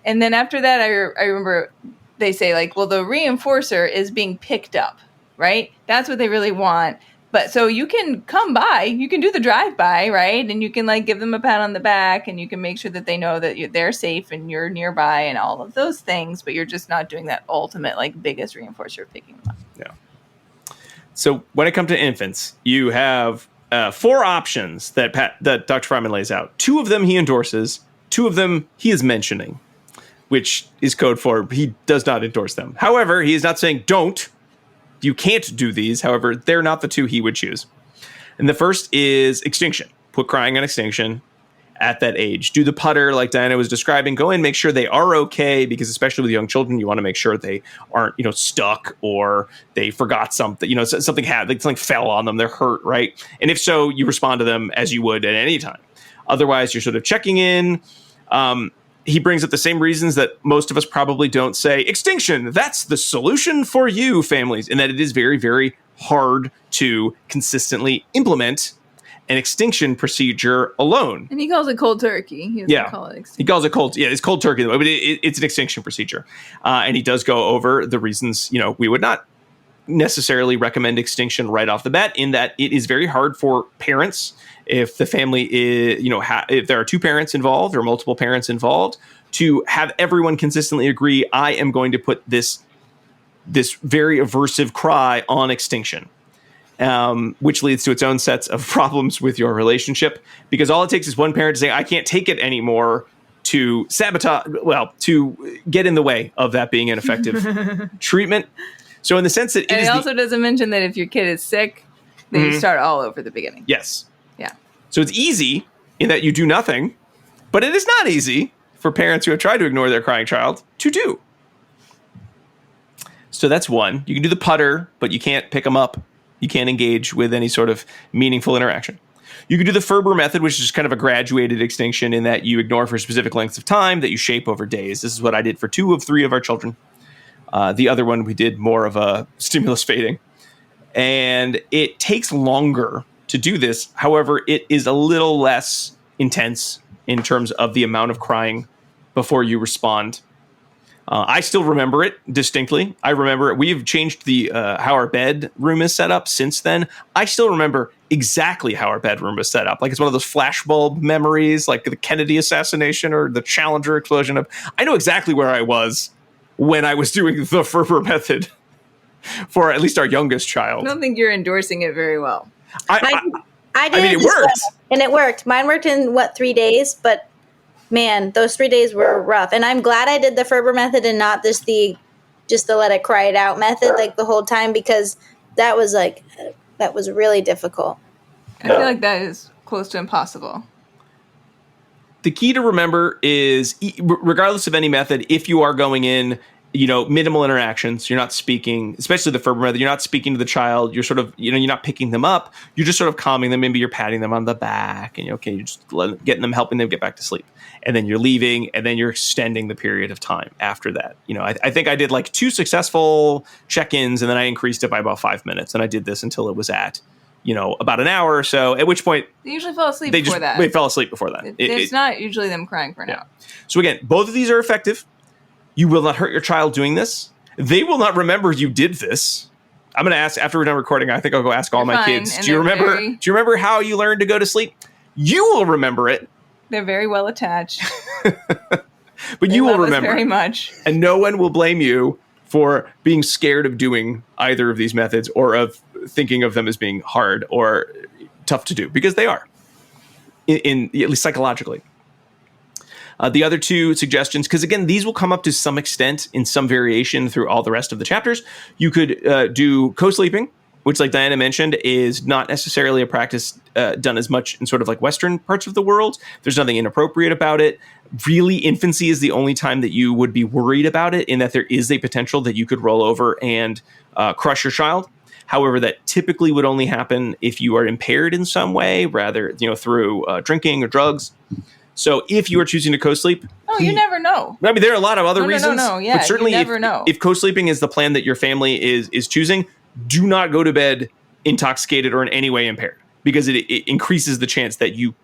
Speaker 3: And then after that, I remember they say like, well, the reinforcer is being picked up, right? That's what they really want. But so you can come by, you can do the drive-by, right? And you can like give them a pat on the back, and you can make sure that they know that they're safe and you're nearby and all of those things. But you're just not doing that ultimate like biggest reinforcer of picking them up.
Speaker 1: Yeah. So when it comes to infants, you have 4 options that Dr. Friman lays out. 2 of them he endorses. 2 of them he is mentioning. which is code for he does not endorse them. However, he is not saying don't. You can't do these. However, they're not the two he would choose. And the first is extinction. Put crying on extinction at that age. Do the putter like Diana was describing. Go in, make sure they are okay, because especially with young children, you want to make sure they aren't, stuck or they forgot something, something fell on them, they're hurt, right? And if so, you respond to them as you would at any time. Otherwise, you're sort of checking in. He brings up the same reasons that most of us probably don't say, extinction, that's the solution for you, families, and that it is very, very hard to consistently implement an extinction procedure alone.
Speaker 3: And he calls it cold turkey. He doesn't call it extinction.
Speaker 1: He calls it cold. Yeah, it's cold turkey, but it's an extinction procedure. And he does go over the reasons, we would not necessarily recommend extinction right off the bat, in that it is very hard for parents, if the family is, if there are two parents involved or multiple parents involved, to have everyone consistently agree, I am going to put this very aversive cry on extinction. Which leads to its own sets of problems with your relationship, because all it takes is one parent to say, I can't take it anymore, to to get in the way of that being an effective treatment. So in the sense that
Speaker 3: it also doesn't mention that if your kid is sick, then you start all over the beginning.
Speaker 1: Yes.
Speaker 3: Yeah.
Speaker 1: So it's easy in that you do nothing, but it is not easy for parents who have tried to ignore their crying child to do. So that's one. You can do the putter, but you can't pick them up. You can't engage with any sort of meaningful interaction. You can do the Ferber method, which is kind of a graduated extinction in that you ignore for specific lengths of time that you shape over days. This is what I did for 2 of 3 of our children. The other one, we did more of a stimulus fading. And it takes longer to do this. However, it is a little less intense in terms of the amount of crying before you respond. I still remember it distinctly. I remember it. We've changed the how our bedroom is set up since then. I still remember exactly how our bedroom was set up. Like it's one of those flashbulb memories, like the Kennedy assassination or the Challenger explosion. I know exactly where I was when I was doing the Ferber method for at least our youngest child.
Speaker 3: I don't think you're endorsing it very well.
Speaker 2: I did.
Speaker 1: I mean, it worked.
Speaker 2: And it worked. Mine worked in, 3 days? But man, those 3 days were rough. And I'm glad I did the Ferber method and not just the let it cry it out method like the whole time, because that was really difficult.
Speaker 3: I feel like that is close to impossible.
Speaker 1: The key to remember is, regardless of any method, if you are going in, minimal interactions, you're not speaking, especially the Ferber method, you're not speaking to the child, you're sort of, you're not picking them up, you're just sort of calming them, maybe you're patting them on the back, and you're just getting them, helping them get back to sleep. And then you're leaving, and then you're extending the period of time after that. I think I did like 2 successful check-ins, and then I increased it by about 5 minutes, and I did this until it was at, about an hour or so, at which point
Speaker 3: they usually fell asleep before that.
Speaker 1: They fell asleep before that.
Speaker 3: It's not usually them crying for an hour.
Speaker 1: So again, both of these are effective. You will not hurt your child doing this. They will not remember you did this. I'm going to ask, after we're done recording, I think I'll go ask all my kids, do you remember how you learned to go to sleep? You will remember it.
Speaker 3: They're very well attached.
Speaker 1: But you will remember
Speaker 3: very much.
Speaker 1: And no one will blame you for being scared of doing either of these methods or of thinking of them as being hard or tough to do, because they are, in at least psychologically. The other 2 suggestions, because again, these will come up to some extent in some variation through all the rest of the chapters. You could do co-sleeping, which, like Diana mentioned, is not necessarily a practice done as much in sort of like Western parts of the world. There's nothing inappropriate about it. Really, infancy is the only time that you would be worried about it, in that there is a potential that you could roll over and crush your child. However, that typically would only happen if you are impaired in some way, rather, through drinking or drugs. So if you are choosing to co-sleep...
Speaker 3: you never know.
Speaker 1: I mean, there are a lot of other reasons.
Speaker 3: No. Yeah,
Speaker 1: but certainly
Speaker 3: you never know.
Speaker 1: If co-sleeping is the plan that your family is choosing, do not go to bed intoxicated or in any way impaired, because it increases the chance that you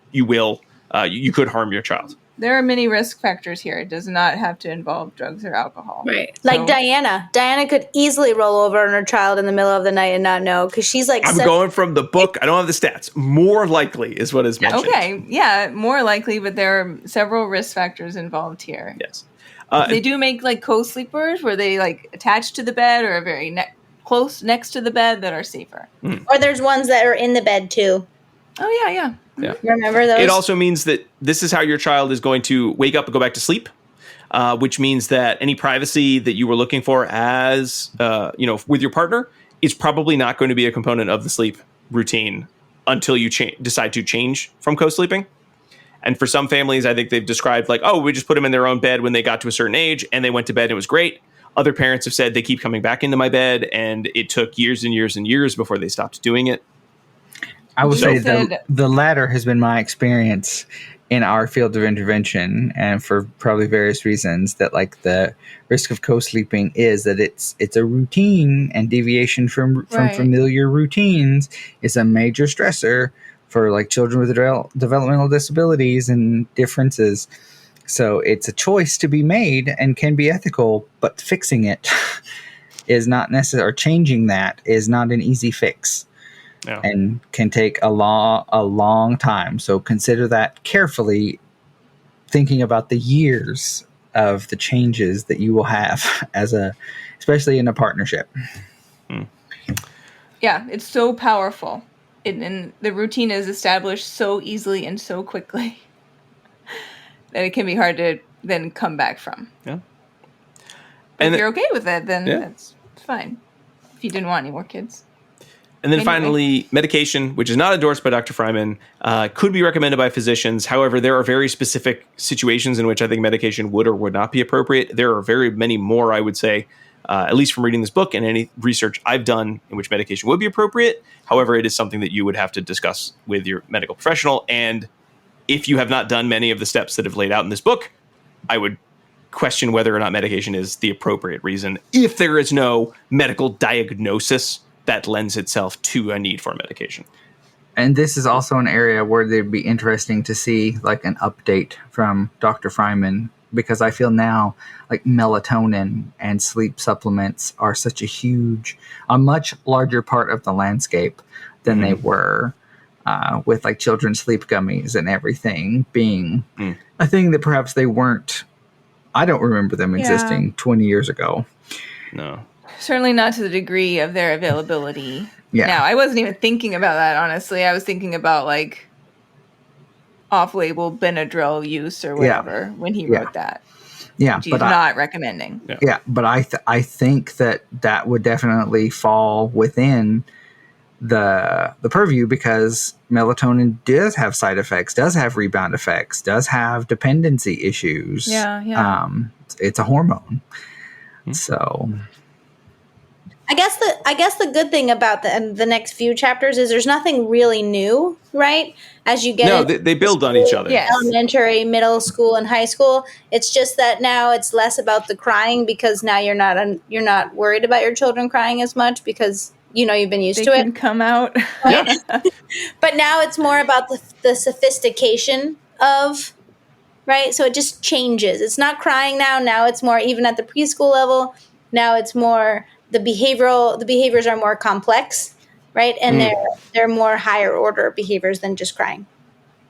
Speaker 1: could harm your child.
Speaker 3: There are many risk factors here. It does not have to involve drugs or alcohol.
Speaker 2: Right. Like Diana. Diana could easily roll over on her child in the middle of the night and not know, because she's like...
Speaker 1: I'm going from the book. I don't have the stats. More likely is what is mentioned.
Speaker 3: Okay. Yeah, more likely, but there are several risk factors involved here.
Speaker 1: Yes.
Speaker 3: They do make like co-sleepers where they like attach to the bed or are very close next to the bed that are safer.
Speaker 2: Or there's ones that are in the bed too.
Speaker 3: Oh, yeah.
Speaker 2: Remember those?
Speaker 1: It also means that this is how your child is going to wake up and go back to sleep. which means that any privacy that you were looking for as, with your partner is probably not going to be a component of the sleep routine until you decide to change from co-sleeping. And for some families, I think they've described like, oh, we just put them in their own bed when they got to a certain age and they went to bed and it was great. Other parents have said they keep coming back into my bed and it took years and years and years before they stopped doing it.
Speaker 4: I would say the latter has been my experience in our field of intervention, and for probably various reasons, that like the risk of co-sleeping is that it's a routine, and deviation from familiar routines is a major stressor for like children with developmental disabilities and differences. So it's a choice to be made and can be ethical, but fixing it is not necessary, or changing that is not an easy fix. No. And can take a long time. So consider that carefully, thinking about the years of the changes that you will have especially in a partnership.
Speaker 3: Yeah, it's so powerful. And the routine is established so easily and so quickly that it can be hard to then come back from.
Speaker 1: Yeah.
Speaker 3: And if you're okay with it, then that's fine. If you didn't want any more kids.
Speaker 1: And then finally, medication, which is not endorsed by Dr. Friman, could be recommended by physicians. However, there are very specific situations in which I think medication would or would not be appropriate. There are very many more, I would say, at least from reading this book and any research I've done in which medication would be appropriate. However, it is something that you would have to discuss with your medical professional. And if you have not done many of the steps that have laid out in this book, I would question whether or not medication is the appropriate reason if there is no medical diagnosis that lends itself to a need for medication.
Speaker 4: And this is also an area where it'd be interesting to see like an update from Dr. Friman, because I feel now like melatonin and sleep supplements are such a much larger part of the landscape than they were with like children's sleep gummies and everything being a thing that perhaps they weren't. I don't remember them existing 20 years ago.
Speaker 1: No.
Speaker 3: Certainly not to the degree of their availability. Yeah. Now, I wasn't even thinking about that, honestly. I was thinking about like off-label Benadryl use or whatever when he wrote that.
Speaker 4: Yeah,
Speaker 3: which he's not recommending.
Speaker 4: Yeah, but I think that would definitely fall within the purview, because melatonin does have side effects, does have rebound effects, does have dependency issues.
Speaker 3: Yeah.
Speaker 4: It's a hormone. So
Speaker 2: I guess the good thing about the next few chapters is there's nothing really new, right? As you get
Speaker 1: they build on each other.
Speaker 2: Yes. Elementary, middle school, and high school. It's just that now it's less about the crying, because now you're not worried about your children crying as much, because you've been used to it.
Speaker 3: They can come out.
Speaker 2: Right? But now it's more about the sophistication of, right? So it just changes. It's not crying now. Now it's more, even at the preschool level. Now it's more the behaviors are more complex, right? And they're more higher order behaviors than just crying.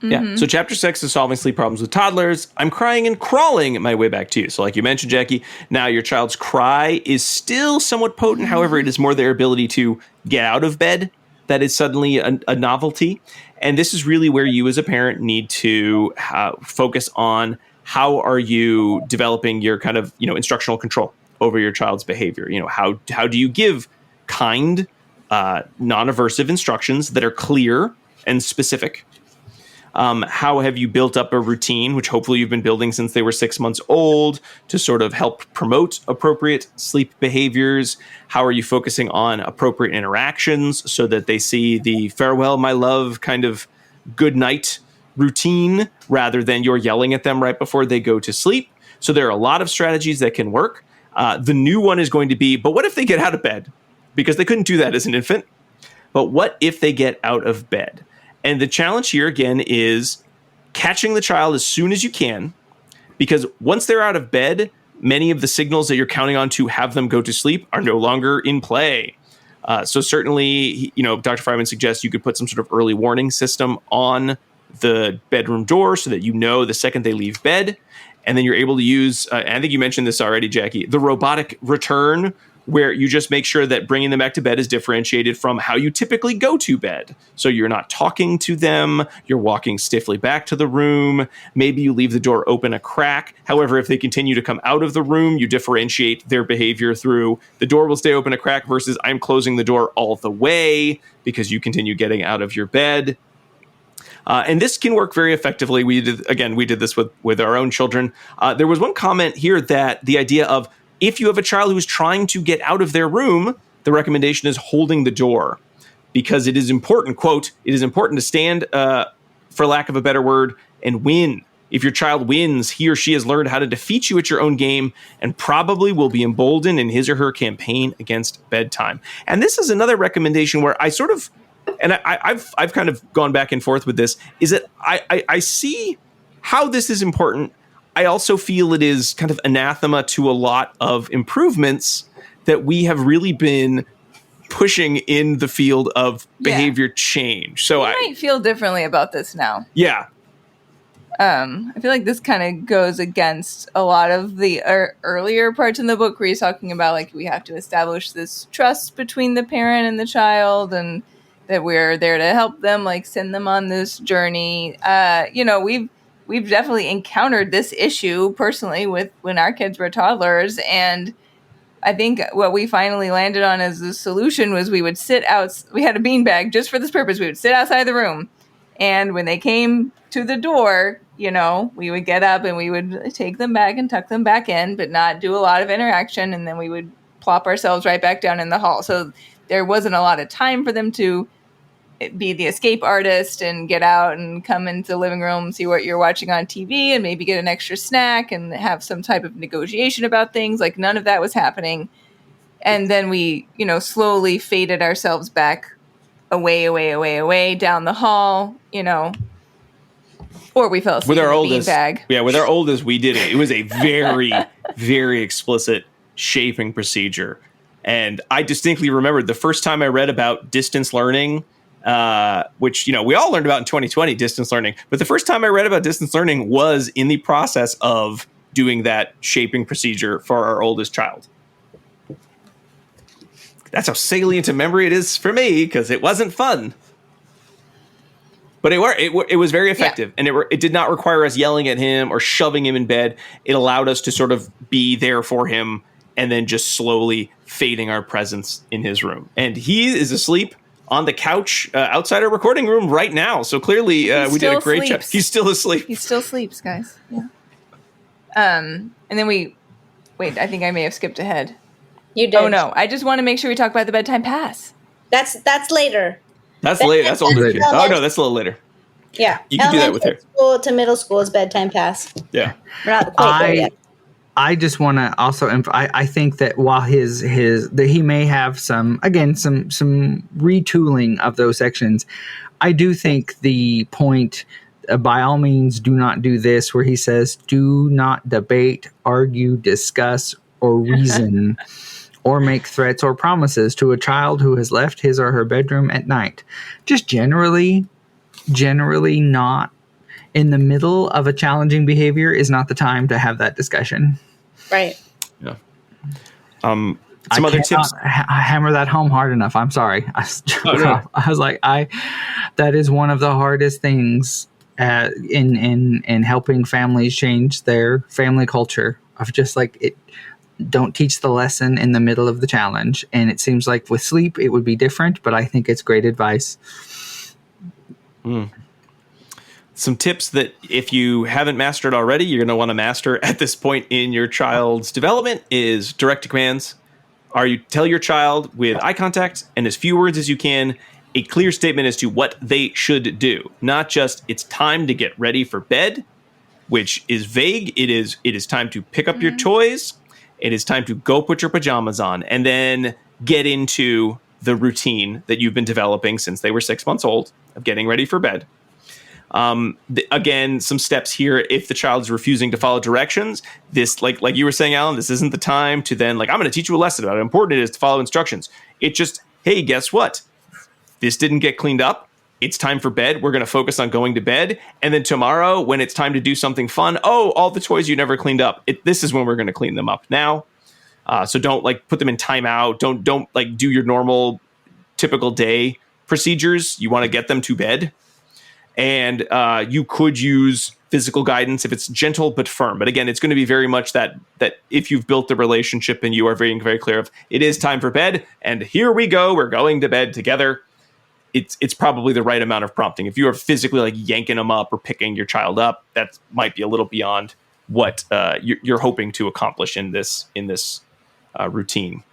Speaker 1: Yeah. So chapter 6 is solving sleep problems with toddlers. I'm crying and crawling my way back to you. So like you mentioned, Jackie, now your child's cry is still somewhat potent. However, it is more their ability to get out of bed that is suddenly a novelty. And this is really where you as a parent need to focus on how are you developing your kind of, instructional control over your child's behavior. How do you give kind, non-aversive instructions that are clear and specific? How have you built up a routine, which hopefully you've been building since they were 6 months old, to sort of help promote appropriate sleep behaviors? How are you focusing on appropriate interactions so that they see the farewell, my love kind of good night routine rather than you're yelling at them right before they go to sleep? So there are a lot of strategies that can work. The new one is going to be, but what if they get out of bed? Because they couldn't do that as an infant. But what if they get out of bed? And the challenge here, again, is catching the child as soon as you can, because once they're out of bed, many of the signals that you're counting on to have them go to sleep are no longer in play. So certainly, Dr. Friman suggests you could put some sort of early warning system on the bedroom door so that the second they leave bed. And then you're able to use, I think you mentioned this already, Jackie, the robotic return where you just make sure that bringing them back to bed is differentiated from how you typically go to bed. So you're not talking to them, you're walking stiffly back to the room, maybe you leave the door open a crack. However, if they continue to come out of the room, you differentiate their behavior through the door will stay open a crack versus I'm closing the door all the way because you continue getting out of your bed. And this can work very effectively. We did this with our own children. There was one comment here that the idea of if you have a child who's trying to get out of their room, the recommendation is holding the door because it is important, quote, it is important to stand, for lack of a better word, and win. If your child wins, he or she has learned how to defeat you at your own game and probably will be emboldened in his or her campaign against bedtime. And this is another recommendation where I sort of, and I've kind of gone back and forth with this, is that I see how this is important. I also feel it is kind of anathema to a lot of improvements that we have really been pushing in the field of behavior change. So
Speaker 3: I might feel differently about this now.
Speaker 1: Yeah.
Speaker 3: I feel like this kind of goes against a lot of the earlier parts in the book where he's talking about like we have to establish this trust between the parent and the child and that we're there to help them, like send them on this journey. We've definitely encountered this issue personally with when our kids were toddlers. And I think what we finally landed on as the solution was we would sit out. We had a beanbag just for this purpose. We would sit outside the room. And when they came to the door, we would get up and we would take them back and tuck them back in, but not do a lot of interaction. And then we would plop ourselves right back down in the hall. So there wasn't a lot of time for them to be the escape artist and get out and come into the living room, see what you're watching on TV and maybe get an extra snack and have some type of negotiation about things. Like none of that was happening. And then we, slowly faded ourselves back away down the hall, or we fell asleep
Speaker 1: with our
Speaker 3: in the
Speaker 1: oldest
Speaker 3: beanbag.
Speaker 1: Yeah, with our oldest, we did it. It was a very, very explicit shaping procedure. And I distinctly remembered the first time I read about distance learning, which, we all learned about in 2020, distance learning. But the first time I read about distance learning was in the process of doing that shaping procedure for our oldest child. That's how salient a memory it is for me because it wasn't fun. But it was very effective, and it did not require us yelling at him or shoving him in bed. It allowed us to sort of be there for him and then just slowly fading our presence in his room. And he is asleep on the couch outside our recording room right now. So clearly we did a great job. He's still asleep.
Speaker 3: He still sleeps, guys. Yeah. And then I think I may have skipped ahead.
Speaker 2: You did.
Speaker 3: Oh, no. I just want to make sure we talk about the bedtime pass.
Speaker 2: That's later.
Speaker 1: That's later. That's older. Oh, no, that's a little later.
Speaker 2: Yeah.
Speaker 1: You can do that with her.
Speaker 2: School to middle school is bedtime pass.
Speaker 1: Yeah.
Speaker 2: We're not quite there yet.
Speaker 4: I just want to also, I think that while that he may have some retooling of those sections, I do think the point, by all means, do not do this, where he says, do not debate, argue, discuss, or reason, or make threats or promises to a child who has left his or her bedroom at night. Just generally not in the middle of a challenging behavior is not the time to have that discussion.
Speaker 2: Right.
Speaker 1: Yeah. Some other tips.
Speaker 4: Hammer that home hard enough. I'm sorry. I was like, that is one of the hardest things in helping families change their family culture of just like it. Don't teach the lesson in the middle of the challenge. And it seems like with sleep, it would be different, but I think it's great advice.
Speaker 1: Some tips that if you haven't mastered already, you're going to want to master at this point in your child's development is direct commands. Tell your child with eye contact and as few words as you can, a clear statement as to what they should do. Not just it's time to get ready for bed, which is vague. It is time to pick up your toys. It is time to go put your pajamas on and then get into the routine that you've been developing since they were 6 months old of getting ready for bed. Again, some steps here. If the child is refusing to follow directions, this, like you were saying, Alan, this isn't the time to then I'm going to teach you a lesson about how important it is to follow instructions. It just, hey, guess what? This didn't get cleaned up. It's time for bed. We're going to focus on going to bed. And then tomorrow, when it's time to do something fun, all the toys you never cleaned up, this is when we're going to clean them up now. So don't like put them in timeout. Don't like do your normal typical day procedures. You want to get them to bed. And you could use physical guidance if it's gentle but firm. But again, it's going to be very much that if you've built the relationship and you are very, very clear of it is time for bed, and here we go, we're going to bed together. It's probably the right amount of prompting. If you are physically like yanking them up or picking your child up, that might be a little beyond what you're hoping to accomplish in this routine.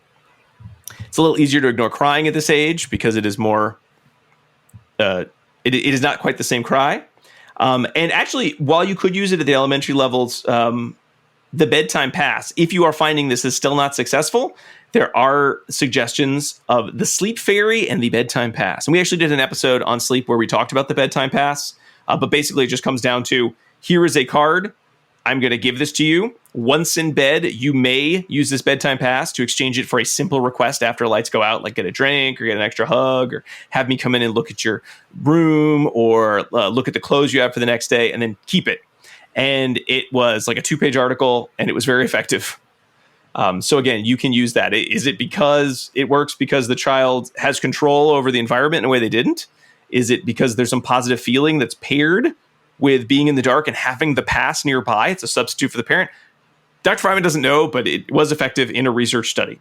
Speaker 1: It's a little easier to ignore crying at this age because it is more. It is not quite the same cry. And actually, while you could use it at the elementary levels, the bedtime pass, if you are finding this is still not successful, there are suggestions of the sleep fairy and the bedtime pass. And we actually did an episode on sleep where we talked about the bedtime pass. But basically, it just comes down to, here is a card. I'm going to give this to you. Once in bed, you may use this bedtime pass to exchange it for a simple request after lights go out, like get a drink or get an extra hug or have me come in and look at your room or look at the clothes you have for the next day, and then keep it. And it was like a 2-page article, and it was very effective. So again, you can use that. Is it because it works because the child has control over the environment in a way they didn't? Is it because there's some positive feeling that's paired with being in the dark and having the pass nearby? It's a substitute for the parent. Dr. Friman doesn't know, but it was effective in a research study.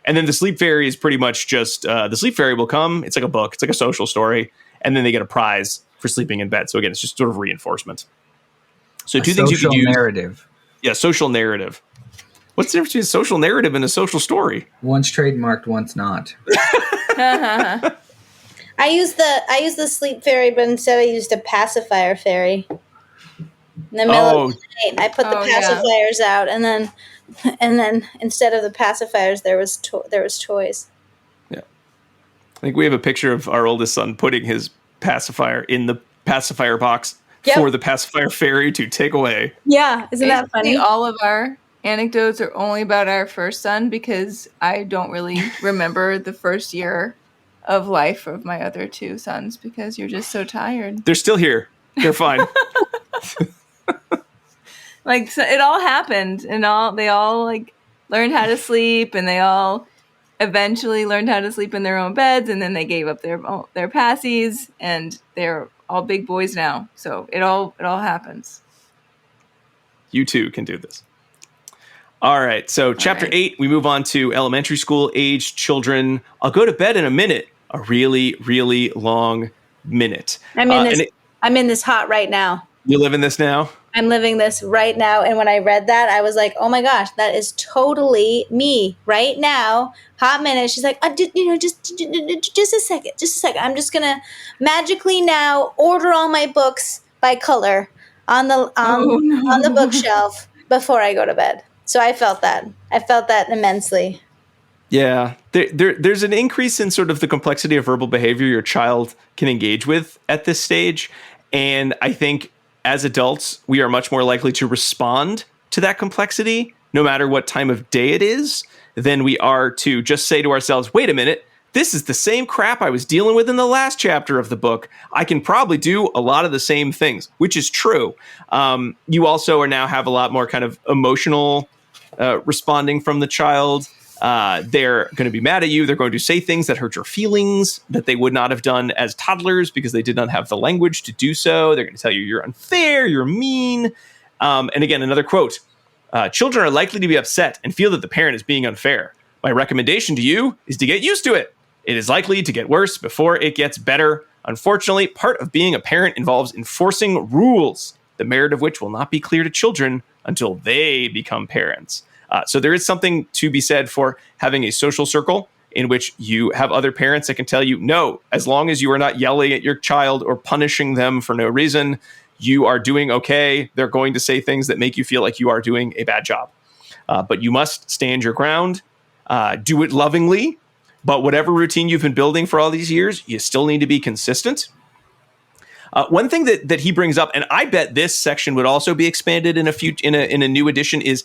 Speaker 1: And then the sleep fairy is pretty much just, the sleep fairy will come. It's like a book. It's like a social story. And then they get a prize for sleeping in bed. So again, it's just sort of reinforcement. So two things you could use. Narrative. Yeah, social narrative. What's the difference between a social narrative and a social story?
Speaker 4: One's trademarked, one's not.
Speaker 2: I used the sleep fairy, but instead I used a pacifier fairy. In the middle of the night, I put the pacifiers out, and then instead of the pacifiers, there was toys.
Speaker 1: Yeah, I think we have a picture of our oldest son putting his pacifier in the pacifier box for the pacifier fairy to take away.
Speaker 2: Yeah, isn't that funny?
Speaker 3: All of our anecdotes are only about our first son because I don't really remember the first year of life of my other 2 sons because you're just so tired.
Speaker 1: They're still here. They're fine.
Speaker 3: Like, so it all happened, and they all like learned how to sleep, and they all eventually learned how to sleep in their own beds, and then they gave up their passies, and they're all big boys now. So it all happens.
Speaker 1: You too can do this. All right. So chapter 8, we move on to elementary school age children. I'll go to bed in a minute. A really, really long minute.
Speaker 2: I'm in this hot right now.
Speaker 1: You live in this now?
Speaker 2: I'm living this right now. And when I read that, I was like, oh my gosh, that is totally me right now. Hot minute. She's like, just a second. I'm just going to magically now order all my books by color on the bookshelf before I go to bed. So I felt that. Immensely.
Speaker 1: Yeah. There's an increase in sort of the complexity of verbal behavior your child can engage with at this stage. And I think as adults, we are much more likely to respond to that complexity, no matter what time of day it is, than we are to just say to ourselves, wait a minute, this is the same crap I was dealing with in the last chapter of the book. I can probably do a lot of the same things, which is true. You also now have a lot more kind of emotional responding from the child. They're going to be mad at you. They're going to say things that hurt your feelings that they would not have done as toddlers because they did not have the language to do so. They're going to tell you you're unfair, you're mean. And again, another quote, children are likely to be upset and feel that the parent is being unfair. My recommendation to you is to get used to it. It is likely to get worse before it gets better. Unfortunately, part of being a parent involves enforcing rules, the merit of which will not be clear to children until they become parents. So there is something to be said for having a social circle in which you have other parents that can tell you, no, as long as you are not yelling at your child or punishing them for no reason, you are doing okay. They're going to say things that make you feel like you are doing a bad job. But you must stand your ground, do it lovingly. But whatever routine you've been building for all these years, you still need to be consistent. One thing that he brings up, and I bet this section would also be expanded in a new edition, is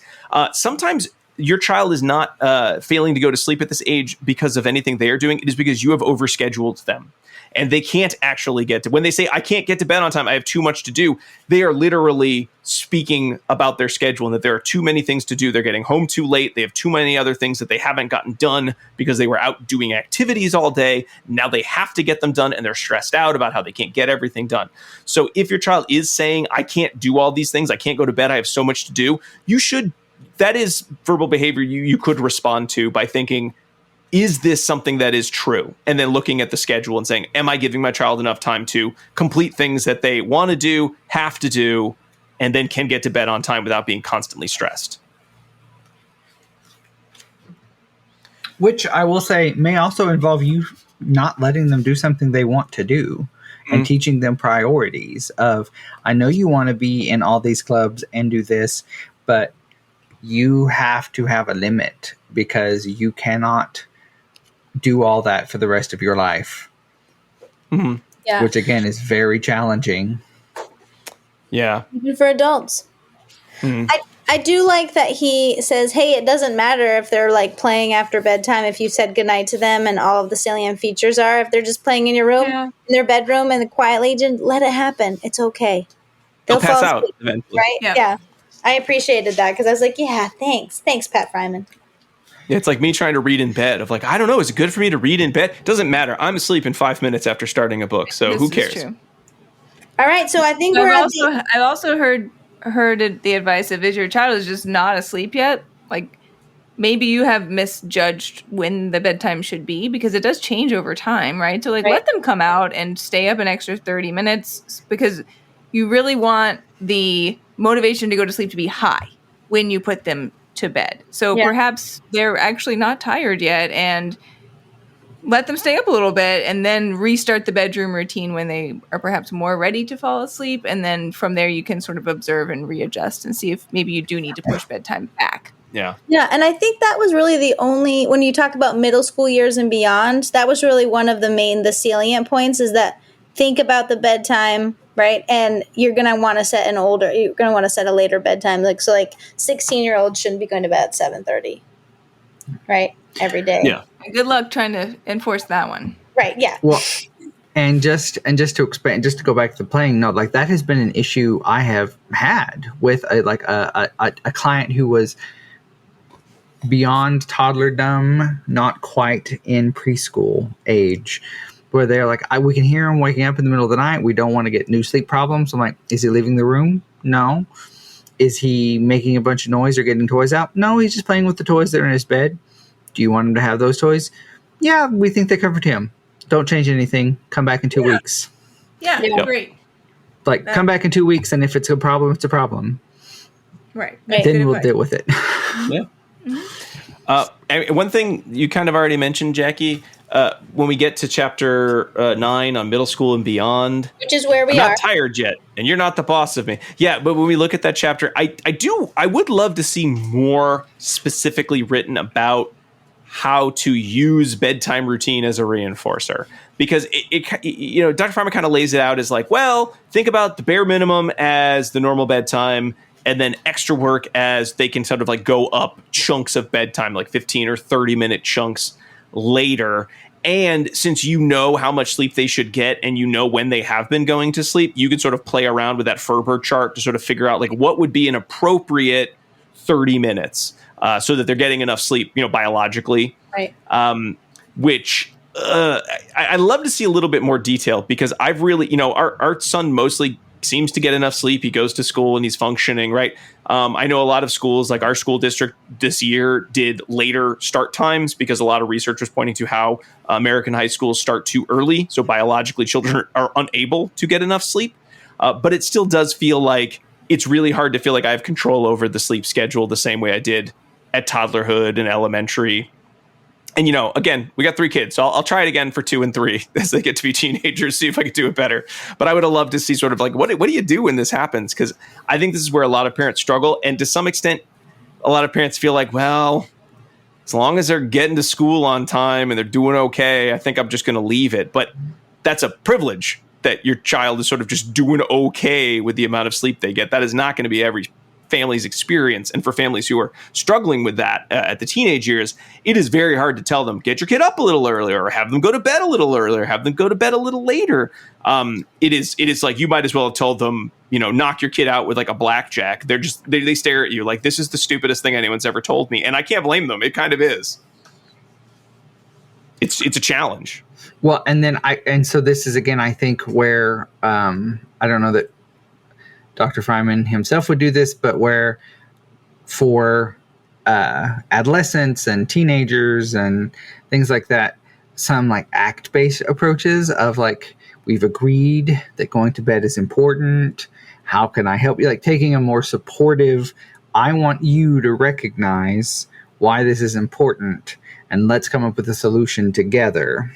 Speaker 1: sometimes your child is not failing to go to sleep at this age because of anything they are doing. It is because you have overscheduled them. And they can't actually get to, when they say, I can't get to bed on time, I have too much to do, they are literally speaking about their schedule and that there are too many things to do. They're getting home too late. They have too many other things that they haven't gotten done because they were out doing activities all day. Now they have to get them done and they're stressed out about how they can't get everything done. So if your child is saying, I can't do all these things, I can't go to bed, I have so much to do, you should, that is verbal behavior you could respond to by thinking, is this something that is true? And then looking at the schedule and saying, am I giving my child enough time to complete things that they want to do, have to do, and then can get to bed on time without being constantly stressed?
Speaker 4: Which I will say may also involve you not letting them do something they want to do and teaching them priorities of, I know you want to be in all these clubs and do this, but you have to have a limit because you cannot do all that for the rest of your life.
Speaker 2: Yeah.
Speaker 4: Which again is very challenging.
Speaker 1: Yeah.
Speaker 2: Even for adults. I do like that he says, hey, it doesn't matter if they're like playing after bedtime, if you said goodnight to them and all of the salient features are, if they're just playing in your room, in their bedroom and quietly, just let it happen. It's okay.
Speaker 1: They'll pass out eventually.
Speaker 2: Right? Yeah. I appreciated that because I was like, yeah, thanks. Thanks, Pat Friman.
Speaker 1: It's like me trying to read in bed of like, I don't know, is it good for me to read in bed? It doesn't matter. I'm asleep in 5 minutes after starting a book. So who cares?
Speaker 3: True.
Speaker 2: All right. So I think
Speaker 3: I've also heard the advice of, if your child is just not asleep yet, like maybe you have misjudged when the bedtime should be, because it does change over time, right? So like let them come out and stay up an extra 30 minutes because you really want the motivation to go to sleep to be high when you put them to bed. So perhaps they're actually not tired yet, and let them stay up a little bit and then restart the bedroom routine when they are perhaps more ready to fall asleep. And then from there you can sort of observe and readjust and see if maybe you do need to push bedtime back.
Speaker 1: Yeah.
Speaker 2: Yeah. And I think that was really the only, when you talk about middle school years and beyond, that was really one of the salient points, is that think about the bedtime, right? And you're going to want to set a later bedtime. Like 16-year-olds shouldn't be going to bed at 7:30, right? Every day.
Speaker 1: Yeah.
Speaker 3: Good luck trying to enforce that one.
Speaker 2: Right. Yeah.
Speaker 4: Well, and just to expand, just to go back to the playing note, like that has been an issue I have had with a client who was beyond toddlerdom, not quite in preschool age, where they're like, we can hear him waking up in the middle of the night. We don't want to get new sleep problems. I'm like, is he leaving the room? No. Is he making a bunch of noise or getting toys out? No, he's just playing with the toys that are in his bed. Do you want him to have those toys? Yeah, we think they covered him. Don't change anything. Come back in 2 weeks.
Speaker 3: Yeah, great.
Speaker 4: Like, come back in 2 weeks, and if it's a problem, it's a problem.
Speaker 3: Right.
Speaker 4: Then we'll deal with it.
Speaker 1: Yeah. And one thing you kind of already mentioned, Jackie, when we get to chapter 9 on middle school and beyond,
Speaker 2: which is where I'm
Speaker 1: not tired yet, and you're not the boss of me. Yeah, but when we look at that chapter, I would love to see more specifically written about how to use bedtime routine as a reinforcer, because Dr. Friman kind of lays it out as like, well, think about the bare minimum as the normal bedtime, and then extra work as they can sort of like go up chunks of bedtime, like 15 or 30 minute chunks later. And since you know how much sleep they should get and you know when they have been going to sleep, you can sort of play around with that Ferber chart to sort of figure out like what would be an appropriate 30 minutes so that they're getting enough sleep, biologically.
Speaker 2: Right.
Speaker 1: Which I love to see a little bit more detail, because I've really, our son mostly seems to get enough sleep. He goes to school and he's functioning, right? I know a lot of schools, like our school district this year, did later start times because a lot of research was pointing to how American high schools start too early. So biologically, children are unable to get enough sleep. But it still does feel like it's really hard to feel like I have control over the sleep schedule the same way I did at toddlerhood and elementary. And, again, we got 3 kids, so I'll try it again for 2 and 3 as they get to be teenagers, see if I can do it better. But I would have loved to see sort of like, what do you do when this happens? Because I think this is where a lot of parents struggle. And to some extent, a lot of parents feel like, well, as long as they're getting to school on time and they're doing okay, I think I'm just going to leave it. But that's a privilege, that your child is sort of just doing okay with the amount of sleep they get. That is not going to be every families experience, and for families who are struggling with that at the teenage years, it is very hard to tell them, get your kid up a little earlier, or have them go to bed a little earlier, have them go to bed a little later. It is like, you might as well have told them, knock your kid out with like a blackjack. They stare at you like, this is the stupidest thing anyone's ever told me. And I can't blame them. It kind of is. It's a challenge.
Speaker 4: Well, and so this is, again, I think where, I don't know that Dr. Friman himself would do this, but where for adolescents and teenagers and things like that, some like ACT-based approaches of like, we've agreed that going to bed is important. How can I help you? Like taking a more supportive, I want you to recognize why this is important, and let's come up with a solution together.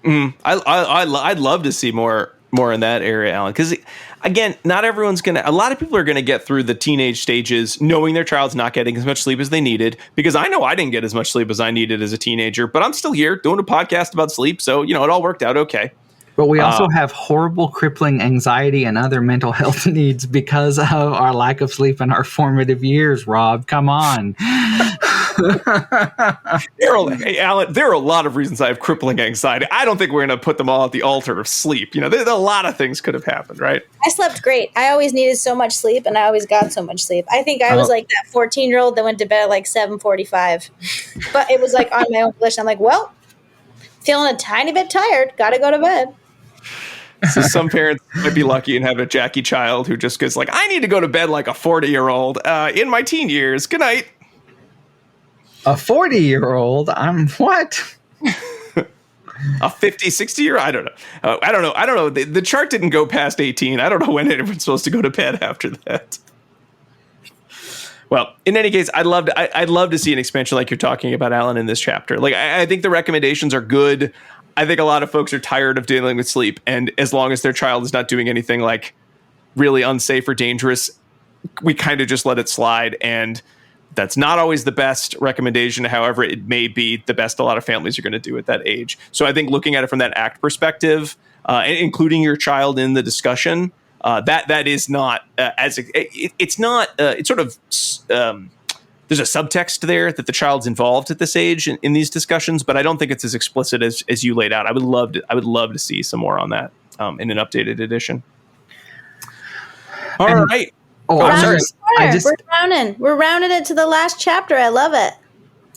Speaker 1: I'd love to see more in that area, Alan, because again, not everyone's a lot of people are going to get through the teenage stages knowing their child's not getting as much sleep as they needed, because I know I didn't get as much sleep as I needed as a teenager, but I'm still here doing a podcast about sleep. So, it all worked out okay.
Speaker 4: But we also have horrible, crippling anxiety and other mental health needs because of our lack of sleep in our formative years, Rob. Come on.
Speaker 1: Hey, Alan, there are a lot of reasons I have crippling anxiety. I don't think we're going to put them all at the altar of sleep. There's a lot of things could have happened, right?
Speaker 2: I slept great. I always needed so much sleep, and I always got so much sleep. I think I was like that 14-year-old that went to bed at like 7:45. But it was like on my own volition. I'm like, well, feeling a tiny bit tired. Got to go to bed.
Speaker 1: So some parents might be lucky and have a Jackie child who just goes like, I need to go to bed like a 40-year-old in my teen years. Good night.
Speaker 4: A 40-year-old? I'm what?
Speaker 1: A 50, 60-year-old? I don't know. I don't know. The chart didn't go past 18. I don't know when anyone's supposed to go to bed after that. Well, in any case, I'd love to see an expansion like you're talking about, Alan, in this chapter. Like, I think the recommendations are good. I think a lot of folks are tired of dealing with sleep, and as long as their child is not doing anything like really unsafe or dangerous, we kind of just let it slide. And that's not always the best recommendation. However, it may be the best a lot of families are going to do at that age. So I think looking at it from that ACT perspective, and including your child in the discussion, that is not it's not it's sort of there's a subtext there that the child's involved at this age in these discussions, but I don't think it's as explicit as you laid out. I would love to see some more on that in an updated edition. All right.
Speaker 4: Oh, I'm sorry.
Speaker 2: We're rounding it to the last chapter. I love it.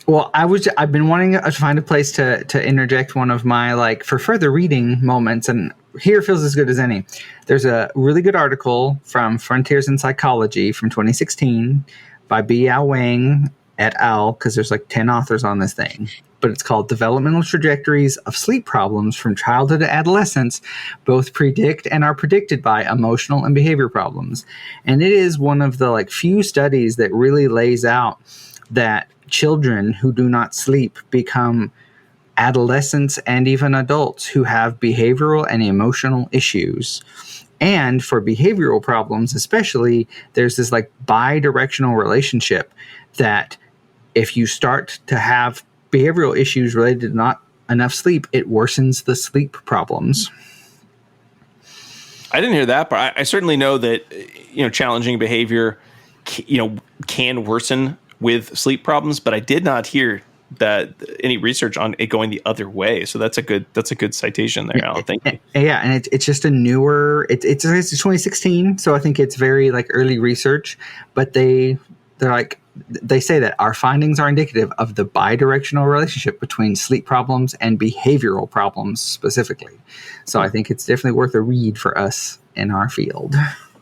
Speaker 4: Well, I've been wanting to find a place to interject one of my for further reading moments, and here feels as good as any. There's a really good article from Frontiers in Psychology from 2016 by B.L. Wang et al., because there's 10 authors on this thing. But it's called Developmental Trajectories of Sleep Problems from Childhood to Adolescence, Both Predict and Are Predicted by Emotional and Behavior Problems. And it is one of the few studies that really lays out that children who do not sleep become adolescents and even adults who have behavioral and emotional issues. And for behavioral problems especially, there's this bi-directional relationship that if you start to have behavioral issues related to not enough sleep, it worsens the sleep problems.
Speaker 1: I didn't hear that, but I certainly know that challenging behavior can worsen with sleep problems, but I did not hear that any research on it going the other way. So that's a good citation there, Alan. Thank you.
Speaker 4: Yeah, and it's just a newer. It's 2016, so I think it's very early research. But they say that our findings are indicative of the bidirectional relationship between sleep problems and behavioral problems specifically. So I think it's definitely worth a read for us in our field.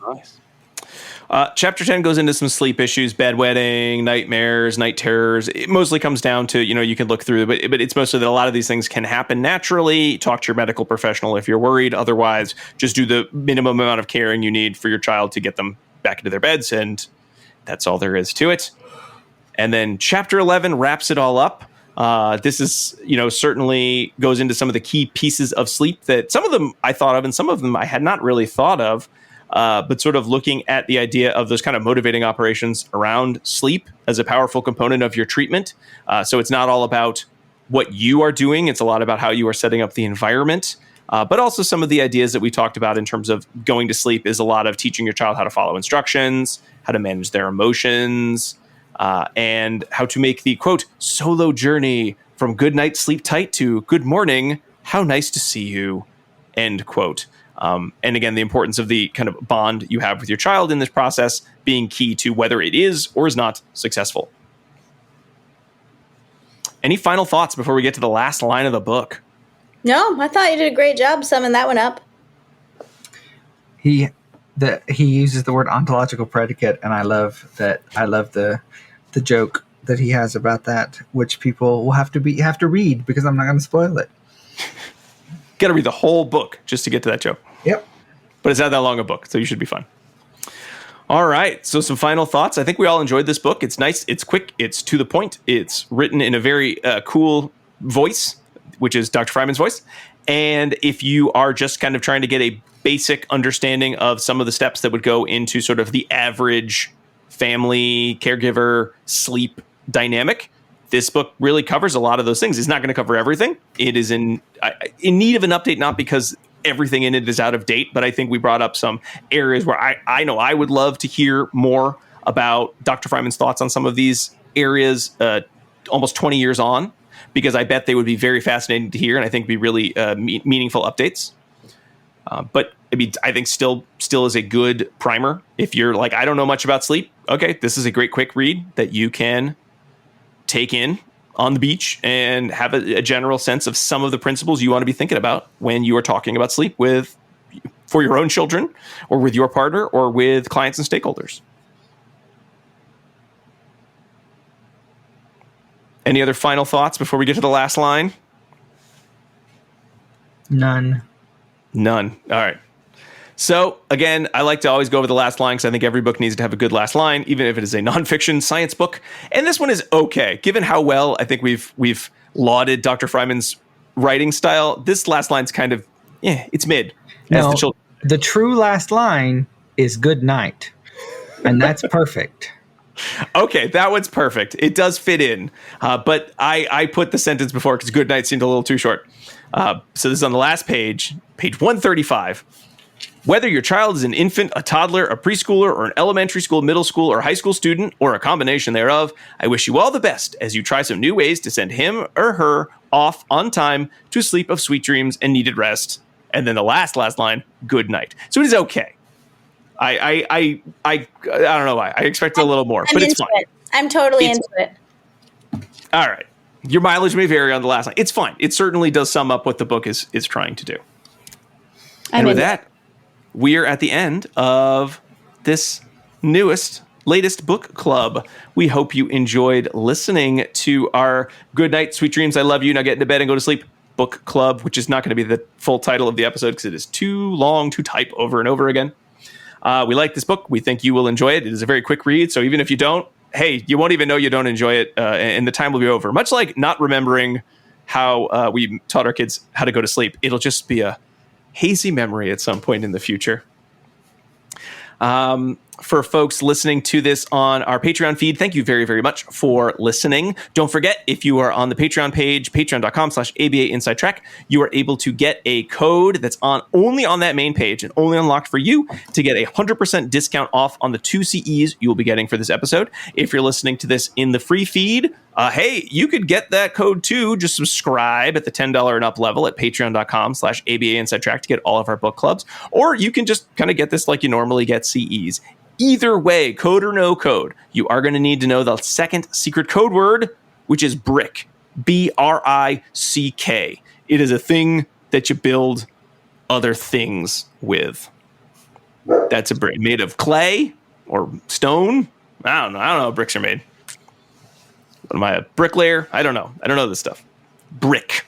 Speaker 1: Nice. Chapter 10 goes into some sleep issues, bedwetting, nightmares, night terrors. It mostly comes down to, you can look through, but it's mostly that a lot of these things can happen naturally. Talk to your medical professional if you're worried. Otherwise, just do the minimum amount of caring you need for your child to get them back into their beds. And that's all there is to it. And then chapter 11 wraps it all up. This is, certainly goes into some of the key pieces of sleep that some of them I thought of and some of them I had not really thought of. But sort of looking at the idea of those kind of motivating operations around sleep as a powerful component of your treatment. So it's not all about what you are doing. It's a lot about how you are setting up the environment. but also some of the ideas that we talked about in terms of going to sleep is a lot of teaching your child how to follow instructions, how to manage their emotions, and how to make the, quote, solo journey from good night, sleep tight to good morning, how nice to see you, end quote. And again, the importance of the kind of bond you have with your child in this process being key to whether it is or is not successful. Any final thoughts before we get to the last line of the book?
Speaker 2: No, I thought you did a great job summing that one up.
Speaker 4: He uses the word ontological predicate, and I love that. I love the joke that he has about that, which people will have to read because I'm not going to spoil it.
Speaker 1: Got to read the whole book just to get to that joke.
Speaker 4: Yep.
Speaker 1: But it's not that long a book, so you should be fine. All right, so some final thoughts. I think we all enjoyed this book. It's nice, it's quick, it's to the point. It's written in a very cool voice, which is Dr. Friman's voice. And if you are just kind of trying to get a basic understanding of some of the steps that would go into sort of the average family, caregiver, sleep dynamic, this book really covers a lot of those things. It's not going to cover everything. It is in need of an update, not because everything in it is out of date, but I think we brought up some areas where I know I would love to hear more about Dr. Friman's thoughts on some of these areas almost 20 years on, because I bet they would be very fascinating to hear and I think be really meaningful updates. But I mean, I think still is a good primer. If you're like, I don't know much about sleep, okay, this is a great quick read that you can take in on the beach and have a general sense of some of the principles you want to be thinking about when you are talking about sleep for your own children or with your partner or with clients and stakeholders. Any other final thoughts before we get to the last line?
Speaker 4: None.
Speaker 1: All right. So again, I like to always go over the last line because I think every book needs to have a good last line, even if it is a nonfiction science book. And this one is okay, given how well I think we've lauded Dr. Friman's writing style. This last line's kind of, it's mid.
Speaker 4: No, the true last line is good night, and that's perfect.
Speaker 1: Okay, that one's perfect. It does fit in, but I put the sentence before because good night seemed a little too short. So this is on the last page 135. Whether your child is an infant, a toddler, a preschooler, or an elementary school, middle school, or high school student, or a combination thereof, I wish you all the best as you try some new ways to send him or her off on time to sleep of sweet dreams and needed rest. And then the last line, good night. So it is okay. I don't know why. I expected a little more, but it's fine.
Speaker 2: I'm totally into it.
Speaker 1: All right. Your mileage may vary on the last line. It's fine. It certainly does sum up what the book is trying to do. And with that, we are at the end of this latest book club. We hope you enjoyed listening to our Good Night, Sweet Dreams, I Love You, Now Get into Bed and Go to Sleep book club, which is not going to be the full title of the episode because it is too long to type over and over again. We like this book. We think you will enjoy it. It is a very quick read, so even if you don't, hey, you won't even know you don't enjoy it, and the time will be over. Much like not remembering how we taught our kids how to go to sleep. It'll just be a hazy memory at some point in the future. For folks listening to this on our Patreon feed, thank you very, very much for listening. Don't forget, if you are on the Patreon page, patreon.com/ABA Inside Track, you are able to get a code that's only on that main page and only unlocked for you to get a 100% discount off on the 2 CEs you will be getting for this episode. If you're listening to this in the free feed, hey, you could get that code too. Just subscribe at the $10 and up level at patreon.com/ABA Inside Track to get all of our book clubs. Or you can just kind of get this like you normally get CEs. Either way, code or no code, you are going to need to know the second secret code word, which is BRICK. BRICK. It is a thing that you build other things with. That's a brick made of clay or stone. I don't know how bricks are made. What am I, a bricklayer? I don't know this stuff. Brick.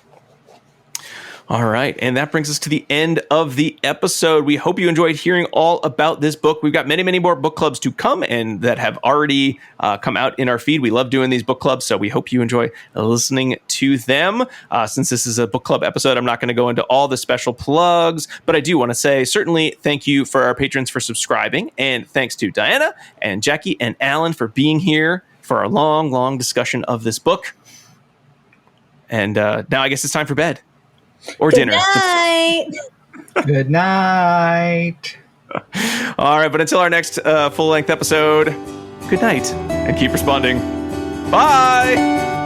Speaker 1: All right, and that brings us to the end of the episode. We hope you enjoyed hearing all about this book. We've got many, many more book clubs to come and that have already come out in our feed. We love doing these book clubs, so we hope you enjoy listening to them. Since this is a book club episode, I'm not going to go into all the special plugs, but I do want to say certainly thank you for our patrons for subscribing, and thanks to Diana and Jackie and Alan for being here for our long, long discussion of this book. And now I guess it's time for bed. Or dinner.
Speaker 2: Night.
Speaker 4: Good night.
Speaker 1: All right, but until our next full-length episode, good night, and keep responding. Bye!